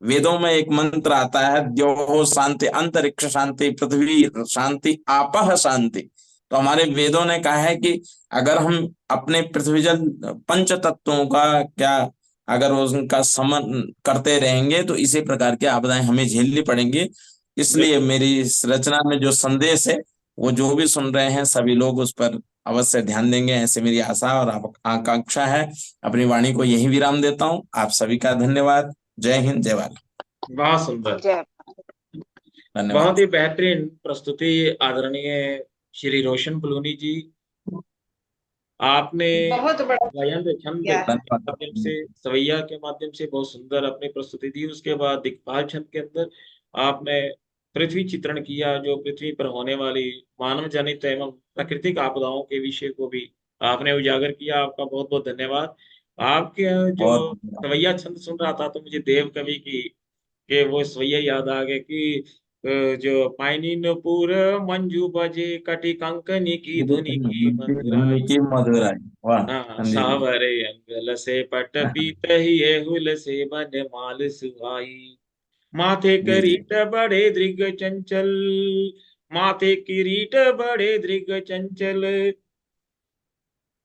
वेदों में एक मंत्र आता है, द्योः शांति, अंतरिक्ष शांति, पृथ्वी शांति, आपः शांति। तो हमारे वेदों ने कहा है कि अगर हम अपने पृथ्वी जल पंच तत्वों का क्या, अगर उनका समन करते रहेंगे तो इसी प्रकार की आपदाएं हमें झेलनी पड़ेंगी। इसलिए मेरी इस रचना में जो संदेश है, वो जो भी सुन रहे हैं सभी लोग उस पर अवश्य ध्यान देंगे, ऐसे मेरी आशा और आकांक्षा है। अपनी वाणी को यही विराम देता हूँ। आप सभी का धन्यवाद। जय हिंद, जय भारत। बहुत सुंदर, जय धन्यवाद। बहुत ही बेहतरीन प्रस्तुति आदरणीय श्री रोशन बलूनी जी। आपने बहुत बड़ा गायन छंद किया के है। धन्यवाद। माध्यम से, सवैया के माध्यम से बहुत सुंदर अपनी प्रस्तुति दी। उसके बाद दिक्पाल छंद के अंदर आपने पृथ्वी चित्रण किया, जो पृथ्वी पर होने वाली मानव जनित एवं प्राकृतिक आपदाओं के विषय को भी आपने उजागर किया। आपका बहुत बहुत धन्यवाद। आपके जो बहुत धन्यवाद। सवैया छंद सुन रहा था तो मुझे देव कवि की के वो सवैया याद आ गए कि जो पाइनीनपुर मंजू बजे कटी कंकनी की धुनी की धुनी मधुराई। की मधुराई। वाह। हाँ, हाँ जी। सावरे अंगल से पट पीत ही हुल से बन माल सुहाई। माथे जी जी। करीट बड़े दृग चंचल, माथे किरीट बड़े दृग चंचल,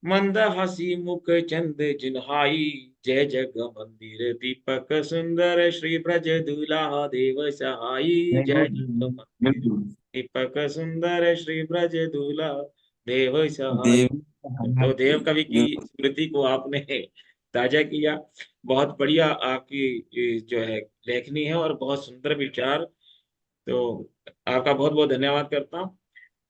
मंद हसी मुख चंद जिन्हाई। जय जग मंदिर दीपक सुंदर, श्री ब्रज दूल्हा देव सहाई। जय जग मंदिर बिल्कुल। दीपक सुंदर, श्री ब्रज दूल्हा देव सहाय। देवी तो देव कवि की बिल्कुल। स्मृति को आपने ताजा किया। बहुत बढ़िया आपकी जो है लेखनी है और बहुत सुंदर विचार। तो आपका बहुत बहुत धन्यवाद करता हूँ।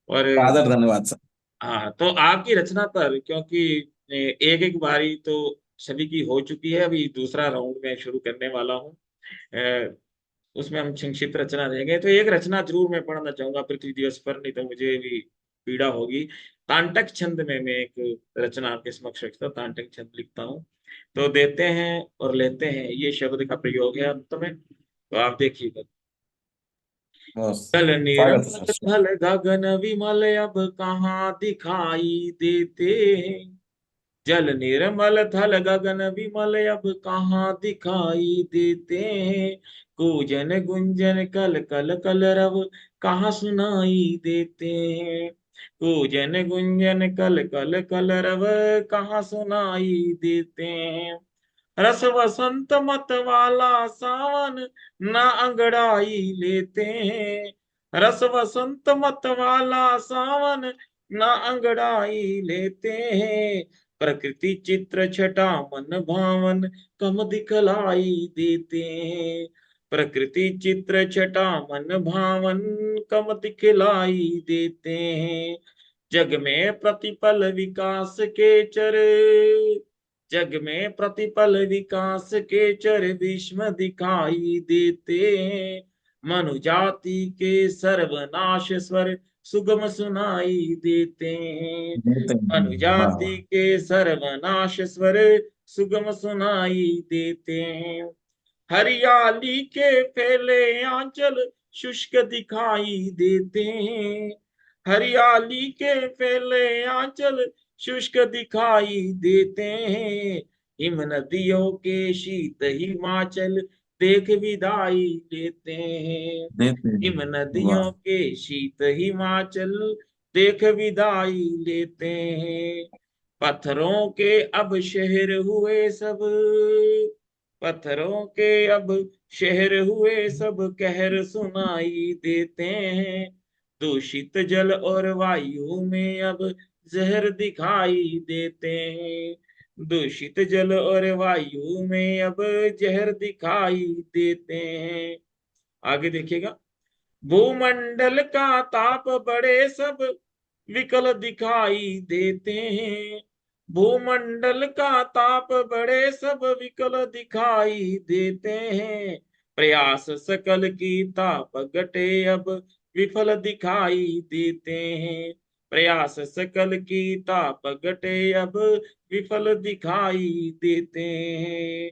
और सादर धन्यवाद सर। हाँ, तो आपकी रचना पर, क्योंकि एक एक बारी तो सभी की हो चुकी है, अभी दूसरा राउंड में शुरू करने वाला हूँ। उसमें हम संक्षिप्त रचना देंगे, तो एक रचना जरूर मैं पढ़ना चाहूंगा पृथ्वी दिवस पर, नहीं तो मुझे भी पीड़ा होगी। तांटक छंद में मैं एक रचना आपके समक्ष रखता हूँ। तांटक छंद लिखता हूँ। तो देते हैं और लेते हैं, ये शब्द का प्रयोग है अंत में, तो आप देखिएगा। बहुत जल स्वागत है निर्मल सर। थल गगन विमल अब कहाँ दिखाई देते हैं। जल निर्मल थल गगन विमल अब कहाँ दिखाई देते हैं। कूजन गुंजन कल कल कलरव कहाँ सुनाई देते हैं। कूजन गुंजन कल कल कलरव कहाँ सुनाई देते हैं। रस वसंत मत वाला सावन ना अंगड़ाई लेते हैं। रस वसंत मत वाला सावन ना अंगड़ाई लेते हैं। प्रकृति चित्र छटा मन भावन कम दिखलाई देते हैं। प्रकृति चित्र छटा मन भावन कम दिखलाई देते हैं। जग में प्रतिपल विकास के चर, जग में प्रतिपल विकास के चर विस्म दिखाई देते हैं। मनु जाति के सर्वनाश स्वर सुगम सुनाई देते हैं। देते मनु हैं। वाह जाति वाह। के सर्वनाश स्वर सुगम सुनाई देते हैं। हरियाली के फैले आंचल शुष्क दिखाई देते हैं। हरियाली के फैले आंचल शुष्क दिखाई देते हैं। हिम नदियों के शीत हिमाचल देख विदाई लेते हैं। देते हिम हैं। नदियों वाह। के शीत हिमाचल देख विदाई लेते हैं। पत्थरों के अब शहर हुए सब, पत्थरों के अब शहर हुए सब कहर सुनाई देते हैं। दूषित जल और वायु में अब जहर दिखाई देते हैं। दूषित जल और वायु में अब जहर दिखाई देते हैं। आगे देखिएगा। भूमंडल का ताप बड़े सब विकल दिखाई देते हैं। भूमंडल का ताप बड़े सब विकल दिखाई देते हैं। प्रयास सकल की ताप घटे अब विफल दिखाई देते हैं। प्रयास सकल की ताप घटे अब विफल दिखाई देते हैं।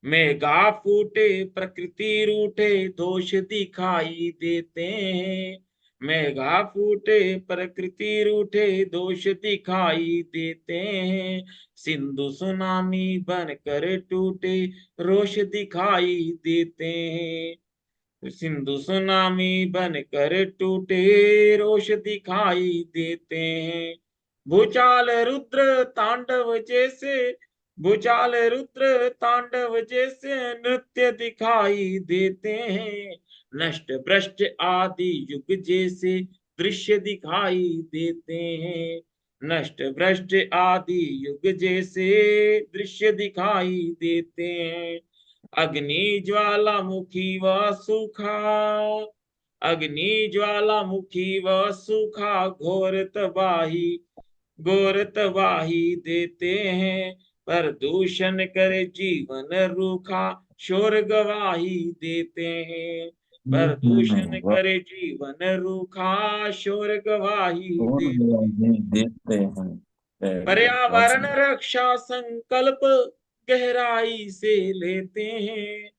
मेघा फूटे प्रकृति रूठे दोष दिखाई देते हैं। मेघा फूटे प्रकृति रूठे दोष दिखाई देते हैं। सिंधु सुनामी बनकर टूटे रोष दिखाई देते हैं। सिंधु सुनामी बनकर टूटे रोष दिखाई देते हैं। भूचाल रुद्र तांडव जैसे, भूचाल रुद्र तांडव जैसे नृत्य दिखाई देते हैं। नष्ट भ्रष्ट आदि युग जैसे दृश्य दिखाई देते हैं। नष्ट भ्रष्ट आदि युग जैसे दृश्य दिखाई देते हैं। अग्नि ज्वालामुखी व सूखा, अग्नि ज्वालामुखी व सूखा घोर तबाही, घोर तबाही देते हैं, प्रदूषण करे जीवन रूखा, शोर गवाही देते हैं। प्रदूषण करे जीवन रूखा, शोर गवाही देखते हैं। वेरी गुड, बहुत पर्यावरण सुंदर। रक्षा संकल्प गहराई से लेते हैं।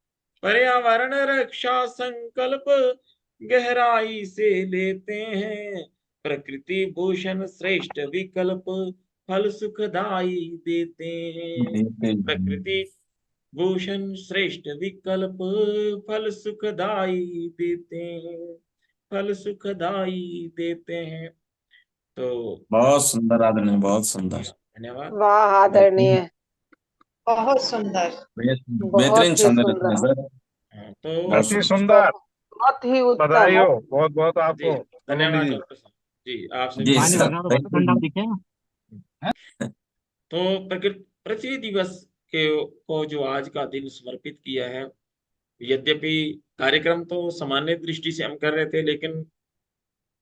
पर्यावरण रक्षा संकल्प गहराई से लेते हैं। प्रकृति भूषण श्रेष्ठ विकल्प, फल सुखदाई देते हैं। देते हैं। प्रकृति भूषण श्रेष्ठ विकल्प, फल सुखदाई देते हैं। फल सुखदाई देते हैं। तो बहुत सुंदर आदमी, बहुत सुंदर। धन्यवाद। वाह आदरणीय, बहुत सुंदर। बेहतरीन बहुत ही छंद सुंदर, रचना सर, तो बहुत अति सुंदर। सुंदर। बहुत ही उत्तम। बधाई हो बहुत बहुत जी आपको धन्यवाद सोनू जी। डॉक्टर साहब जी, आपसे जी भी पानी सर, भरना तो थैंक ठंडा यू। दिखे। तो पृथ्वी दिवस के को जो आज का दिन समर्पित किया है, यद्यपि कार्यक्रम तो सामान्य दृष्टि से हम कर रहे थे, लेकिन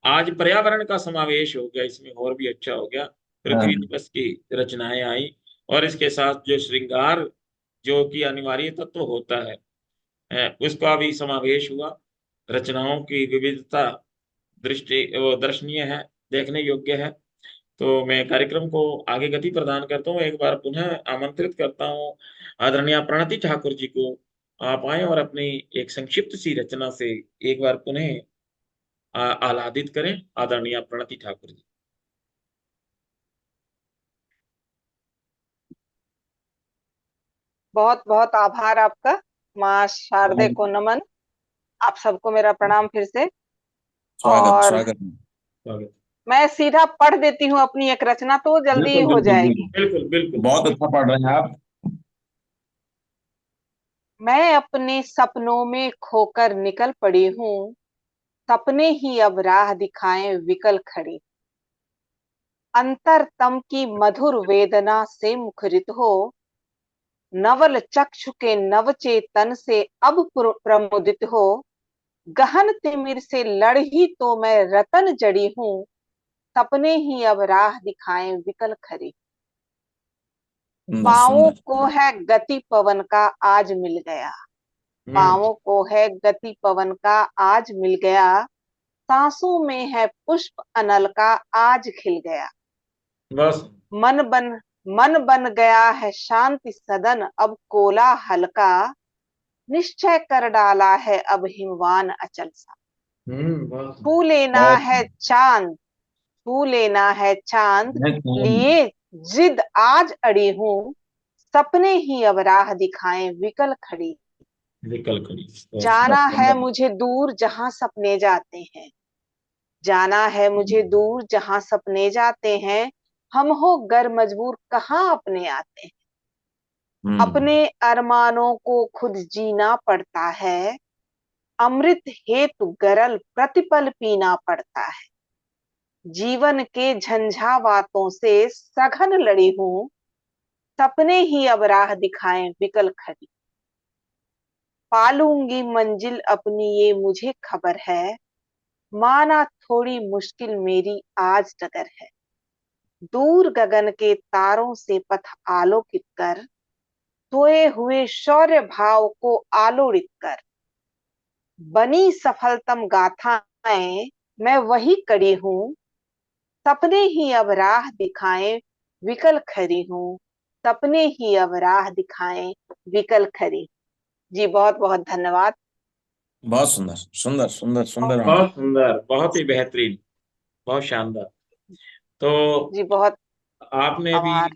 आज पर्यावरण का समावेश हो गया, इसमें और भी अच्छा हो गया। पृथ्वी हाँ, दिवस की रचनाएं आई और इसके साथ जो श्रृंगार जो कि अनिवार्य तत्व होता है, उसका भी समावेश हुआ। रचनाओं की विविधता दृष्टि वो दर्शनीय है, देखने योग्य है। तो मैं कार्यक्रम को आगे गति प्रदान करता हूँ। एक बार पुनः आमंत्रित करता हूँ आदरणीय प्रणति ठाकुर जी को, आप आए और अपनी एक संक्षिप्त सी रचना से एक बार पुनः आह्लादित करें। आदरणीय प्रणति ठाकुर जी। बहुत बहुत आभार आपका। माँ शारदे को नमन। आप सबको मेरा प्रणाम फिर से। स्वागत और स्वागत। स्वागत। मैं सीधा पढ़ देती हूँ अपनी एक रचना, तो जल्दी बिल्कुल हो बिल्कुल जाएगी। बिल्कुल बिल्कुल। बहुत अच्छा पढ़ रहे हैं आप। मैं अपने सपनों में खोकर निकल पड़ी हूँ, सपने ही अब राह दिखाएं विकल खड़ी। अंतरतम की मधुर वेदना से मुखरित हो, नवल चक्षु के नवचेतन से अब प्रमुदित हो। गहन तिमिर से लड़ी तो मैं रतन जड़ी हूँ, सपने ही अब राह दिखाएं विकल खड़ी। सुंदर पाँवों सुंदर। को है गति पवन का आज मिल गया, पाँवों को है गति पवन का आज मिल गया। सांसों में है पुष्प अनल का आज खिल गया। बस मन बन गया है शांति सदन अब कोलाहल का, निश्चय कर डाला है अब हिमवान अचल सा। बस छू लेना बहुत है चांद, छू लेना है चांद, बहुत लिए जिद आज अड़ी हूँ, सपने ही अब राह दिखाएं विकल खड़ी। विकल खड़ी। जाना है सुंदर। मुझे दूर जहां सपने जाते हैं, जाना है मुझे दूर जहां सपने जाते हैं। हम हो गर मजबूर कहाँ अपने आते हैं। अपने अरमानों को खुद जीना पड़ता है, अमृत हेतु गरल प्रतिपल पीना पड़ता है। जीवन के झंझावातों से सघन लड़ी हूँ, सपने ही अब राह दिखाएं विकल खड़ी। पालूंगी मंजिल अपनी ये मुझे खबर है, माना थोड़ी मुश्किल मेरी आज डगर है। दूर गगन के तारों से पथ आलोकित कर, सोए हुए शौर्य भाव को आलोड़ित कर। बनी सफलतम गाथाएं मैं वही कड़ी हूँ, सपने ही अब राह दिखाएं विकल खड़ी हूँ, सपने ही अब राह दिखाएं विकल खड़ी। जी बहुत बहुत धन्यवाद। बहुत सुंदर सुंदर सुंदर सुंदर। बहुत सुंदर, बहुत ही बेहतरीन, बहुत शानदार। तो जी बहुत आपने भी आभार।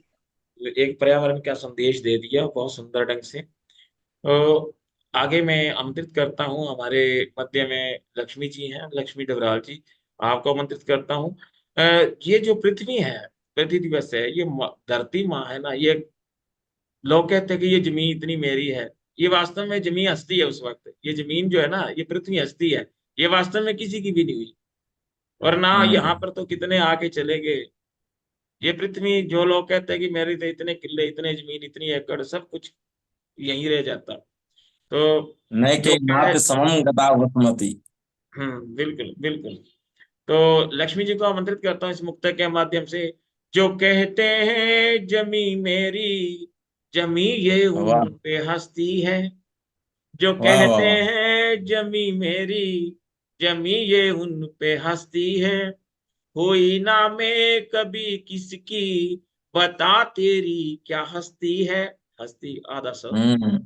एक पर्यावरण का संदेश दे दिया बहुत सुंदर ढंग से। तो आगे मैं आमंत्रित करता हूँ, हमारे मध्य में लक्ष्मी जी हैं, लक्ष्मी डबराल जी, आपको आमंत्रित करता हूँ। ये जो पृथ्वी है, पृथ्वी दिवस है, ये धरती माँ है ना, ये लोग कहते हैं कि ये जमीन इतनी मेरी है, ये वास्तव में जमीन हस्ती है। उस वक्त ये जमीन जो है ना, ये पृथ्वी हस्ती है, ये वास्तव में किसी की भी नहीं हुई। और ना यहाँ पर तो कितने आके चले गए। ये पृथ्वी, जो लोग कहते हैं कि मेरे तो इतने किले, इतने जमीन, इतनी एकड़, सब कुछ यहीं रह जाता। तो नए जो के नाथ समम गदा वसुमती। बिल्कुल बिल्कुल। तो लक्ष्मी जी को आमंत्रित करता हूँ इस मुक्तक के माध्यम से, जो कहते हैं जमी मेरी, जमी ये वाह उन पे हंसती है। जो वाह वाह कहते वाह। हैं जमी मेरी, जमी ये उन पे हंसती है। हुई ना मैं कभी किसकी, बता तेरी क्या हस्ती है। हस्ती आधा सौ। हम्म।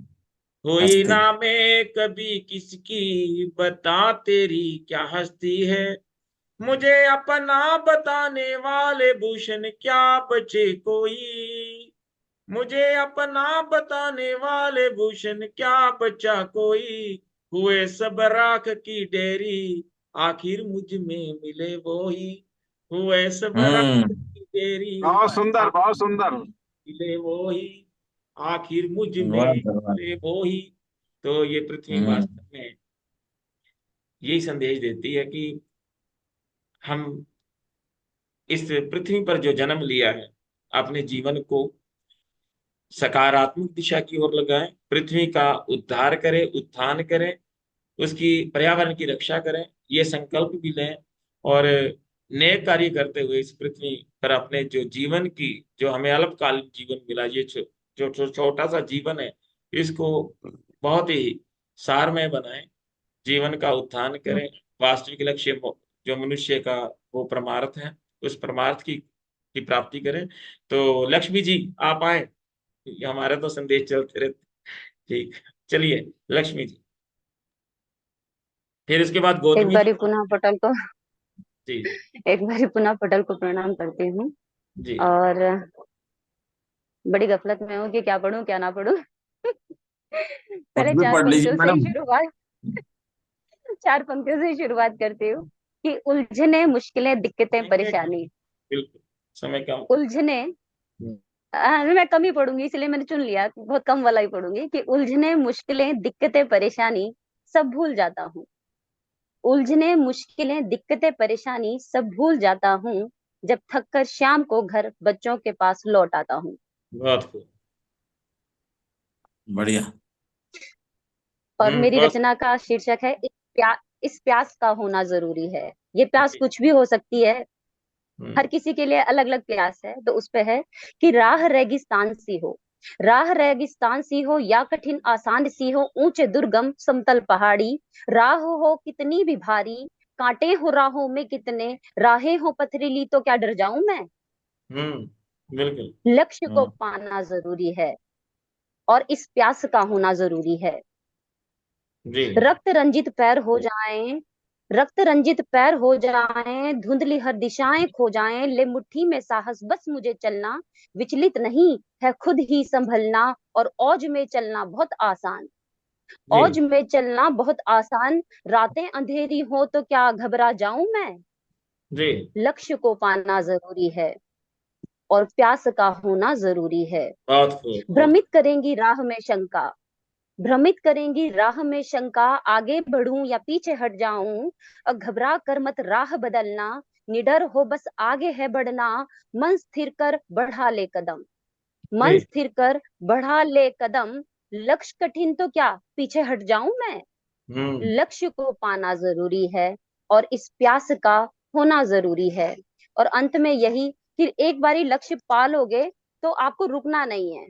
हुई हस्ती। ना मैं कभी किसकी, बता तेरी क्या हस्ती है। मुझे अपना बताने वाले भूषण क्या बचे कोई। मुझे अपना बताने वाले भूषण क्या बचा कोई। हुए सब राख की डेरी, आखिर मुझ में मिले वो ही। हुए सब राख हम्म। की डेरी, बहुत सुंदर, बहुत आखिर सुंदर। मिले वो ही। आखिर मुझ वाह में वाह। मिले वो ही। तो ये पृथ्वी हम्म। वास्तव में यही संदेश देती है कि हम इस पृथ्वी पर जो जन्म लिया है, अपने जीवन को सकारात्मक दिशा की ओर लगाएं, पृथ्वी का उद्धार करें, उत्थान करें, उसकी पर्यावरण की रक्षा करें, ये संकल्प भी लें। और नेक कार्य करते हुए इस पृथ्वी पर अपने जो जीवन की, जो हमें अल्पकालिक जीवन मिला, ये जो छोटा सा जीवन है, इसको बहुत ही सारमय बनाएं, जीवन का उत्थान करें। वास्तविक लक्ष्य जो मनुष्य का वो परमार्थ है, उस परमार्थ की प्राप्ति करें। तो लक्ष्मी जी आप आए, ये हमारे तो संदेश चलते रहते। ठीक, चलिए लक्ष्मी जी। फिर इसके बाद एक गौतमी जी। बारी पुनः पटल को जी एक बारी पुनः पटल को प्रणाम करती हूँ। जी। और बड़ी गफलत में हूँ कि क्या पढूं क्या ना पढूं। कुछ पहले भी चार पढ़ लीजिए पंक्तियों से ही मैडम। शुरुआत 4 पंक्तियों से ही शुरुआत करती हूँ कि उलझने मुश्किलें दिक्कतें थैंक यू। परेशानी। बिल्कुल, समय कम। उलझने मैं कम ही पढ़ूंगी, इसलिए मैंने चुन लिया, बहुत कम वाला ही पढ़ूंगी कि उलझने मुश्किलें दिक्कतें परेशानी सब भूल जाता हूँ। उलझने मुश्किलें दिक्कतें परेशानी सब भूल जाता हूँ, जब थक कर शाम को घर बच्चों के पास लौट आता हूँ। बहुत खूब। बढ़िया। और मेरी बहुत। रचना का शीर्षक है इस प्यास का होना जरूरी है। ये प्यास जी। कुछ भी हो सकती है, हर हम्म। किसी के लिए अलग अलग प्यास है। तो उस पे है कि राह रेगिस्तान सी हो, राह रेगिस्तान सी हो या कठिन आसान सी हो, ऊंचे दुर्गम समतल पहाड़ी, राह हो कितनी भी भारी, कांटे हो राहों में कितने, राहें हो पथरीली तो क्या डर जाऊं मैं। बिल्कुल। लक्ष्य को हम्म। पाना जरूरी है और इस प्यास का होना जरूरी है। जी रक्त रंजित पैर हो जाएं, रक्त रंजित पैर हो जाएं, धुंधली हर दिशाएं खो जाएं, ले मुट्ठी में साहस बस मुझे चलना, विचलित नहीं है खुद ही संभलना, और औज में चलना बहुत आसान, जी औज में चलना बहुत आसान, रातें अंधेरी हो तो क्या घबरा जाऊं मैं। जी। लक्ष्य को पाना जरूरी है और प्यास का होना जरूरी है। बहुत खूब, बहुत। भ्रमित करेंगी राह में शंका, भ्रमित करेंगी राह में शंका, आगे बढ़ूं या पीछे हट जाऊं, और घबरा कर मत राह बदलना, निडर हो बस आगे है बढ़ना, मन स्थिर कर बढ़ा ले कदम, मन जी। स्थिर कर बढ़ा ले कदम, लक्ष्य कठिन तो क्या पीछे हट जाऊं मैं। हम्म। लक्ष्य को पाना जरूरी है और इस प्यास का होना जरूरी है। और अंत में यही कि एक बारी लक्ष्य पा लोगे तो आपको रुकना नहीं है,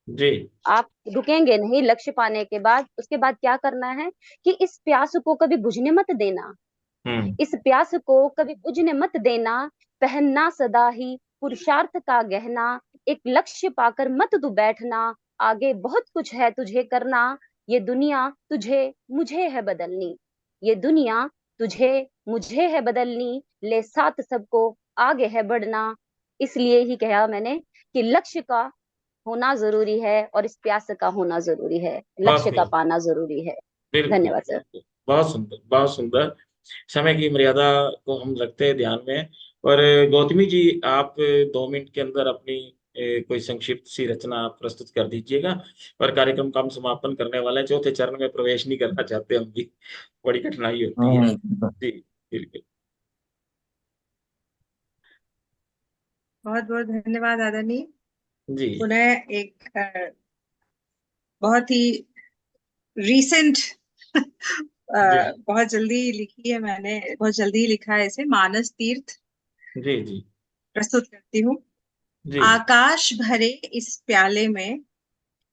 जी। आप रुकेंगे नहीं लक्ष्य पाने के बाद। उसके बाद क्या करना है कि इस प्यास को कभी बुझने मत देना, हम्म। इस प्यास को कभी बुझने मत देना, पहनना सदा ही पुरुषार्थ का गहना, एक लक्ष्य पाकर मत तू बैठना, आगे बहुत कुछ है तुझे करना, ये दुनिया तुझे मुझे है बदलनी, ये दुनिया तुझे मुझे है बदलनी, ले साथ सबको आगे है बढ़ना। इसलिए ही कहा मैंने कि लक्ष्य का होना जरूरी है और इस प्यास का होना जरूरी है, बहुत लक्ष्य का खूब। पाना जरूरी है। बिल्कुल धन्यवाद सर। बिल्कुल। बहुत सुंदर, बहुत सुंदर। समय की मर्यादा को हम रखते हैं ध्यान में। और गौतमी जी, आप 2 मिनट के अंदर अपनी कोई संक्षिप्त सी रचना प्रस्तुत कर दीजिएगा। और कार्यक्रम का हम समापन करने वाले हैं, चौथे चरण में प्रवेश नहीं करना चाहते हम भी, बड़ी कठिनाई होती है। हम्म। जी बिल्कुल। बहुत बहुत धन्यवाद आदरणीय। जी पुनः एक बहुत ही रीसेंट जी बहुत जल्दी लिखी है मैंने, बहुत जल्दी लिखा है इसे, मानस तीर्थ जी जी। प्रस्तुत करती हूँ। जी आकाश भरे इस प्याले में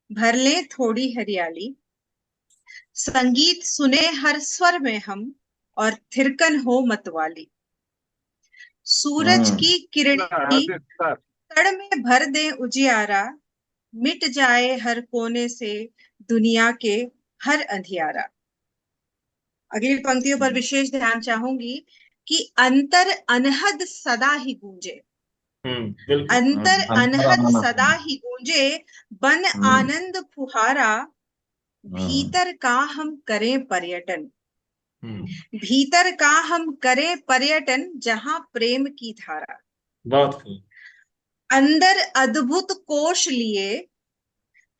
भर ले थोड़ी हरियाली, संगीत सुने हर स्वर में हम और थिरकन हो मतवाली। सूरज की किरणें भी कण में भर दे उजियारा, मिट जाए हर कोने से दुनिया के हर अंधियारा। अगली पंक्तियों पर विशेष ध्यान चाहूंगी कि अंतर अनहद सदा ही गूंजे, बिल्कुल। अंतर अनहद अंतरात्मा। सदा ही गूंजे, बन आनंद फुहारा, भीतर का हम करें पर्यटन, भीतर का हम करें पर्यटन, जहां प्रेम की धारा। बहुत खूब। अंदर अद्भुत कोश लिए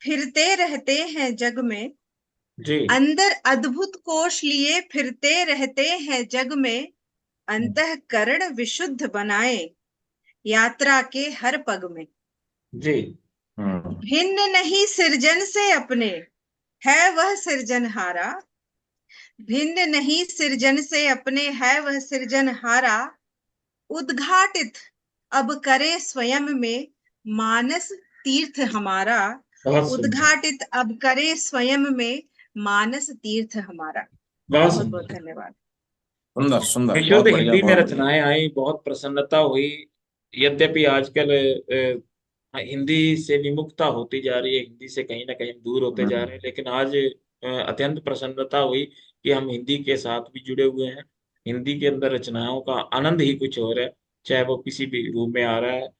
फिरते रहते हैं जग में, जी अंदर अद्भुत कोश लिए फिरते रहते हैं जग में, अंतःकरण विशुद्ध बनाए यात्रा के हर पग में। जी भिन्न नहीं सृजन से अपने है वह सृजनहारा, भिन्न नहीं सृजन से अपने है वह सृजनहारा, उद्घाटित अब करे स्वयं में मानस तीर्थ हमारा, बहुत सुंदर। उद्घाटित अब करे स्वयं में मानस तीर्थ हमारा। बहुत बहुत सुंदर। बहुत धन्यवाद। सुंदर सुंदर, शुद्ध बहुत बढ़िया, हिंदी में बहुत बढ़िया। रचनाएं आई, बहुत प्रसन्नता हुई। यद्यपि आजकल हिंदी से विमुखता होती जा रही है, हिंदी से कहीं ना कहीं दूर होते जा रहे हैं, लेकिन आज अत्यंत प्रसन्नता हुई कि हम हिंदी के साथ भी जुड़े हुए हैं। हिंदी के अंदर रचनाओं का आनंद ही कुछ और है, चाहे वो किसी भी रूप में आ रहा है।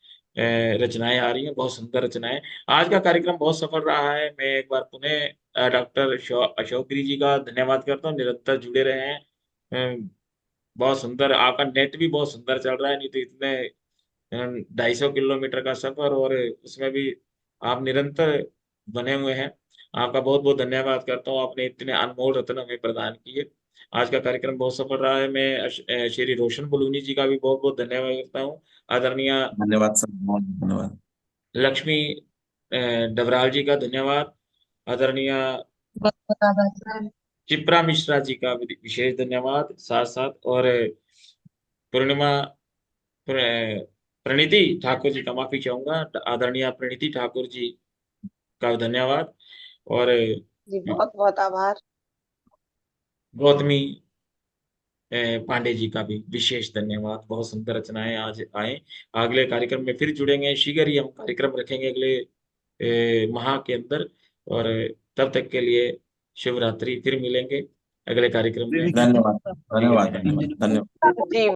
रचनाएं आ रही हैं, बहुत सुंदर रचनाएं। आज का कार्यक्रम बहुत सफल रहा है। मैं एक बार पुनः डॉक्टर अशोक गिरी जी का धन्यवाद करता हूँ, निरंतर जुड़े रहे हैं। बहुत सुंदर, आपका नेट भी बहुत सुंदर चल रहा है, नहीं तो इतने 250 किलोमीटर का सफर, और उसमें भी आप निरंतर बने हुए हैं। आपका बहुत बहुत धन्यवाद करता हूँ, आपने इतने अनमोल रत्न हमें प्रदान किए। आज का कार्यक्रम बहुत सफल रहा है। मैं श्री रोशन बुलूनी जी का भी बहुत बहुत धन्यवाद करता हूँ। आदरणीय धन्यवाद सर, बहुत धन्यवाद। लक्ष्मी डबराल जी का धन्यवाद। आदरणीय चिप्रा मिश्रा जी का भी विशेष धन्यवाद। साथ साथ और पूर्णिमा प्रणीति ठाकुर जी का, माफी चाहूंगा, आदरणीय प्रणीति ठाकुर जी का धन्यवाद। और जी बहुत बहुत आभार। गौतमी पांडे जी का भी विशेष धन्यवाद। बहुत सुंदर रचनाएं आज आए। अगले कार्यक्रम में फिर जुड़ेंगे, शीघ्र ही हम कार्यक्रम रखेंगे अगले माह के अंदर। और तब तक के लिए शुभ रात्रि, फिर मिलेंगे अगले कार्यक्रम में। धन्यवाद, धन्यवाद, धन्यवाद, धन्यवाद। जी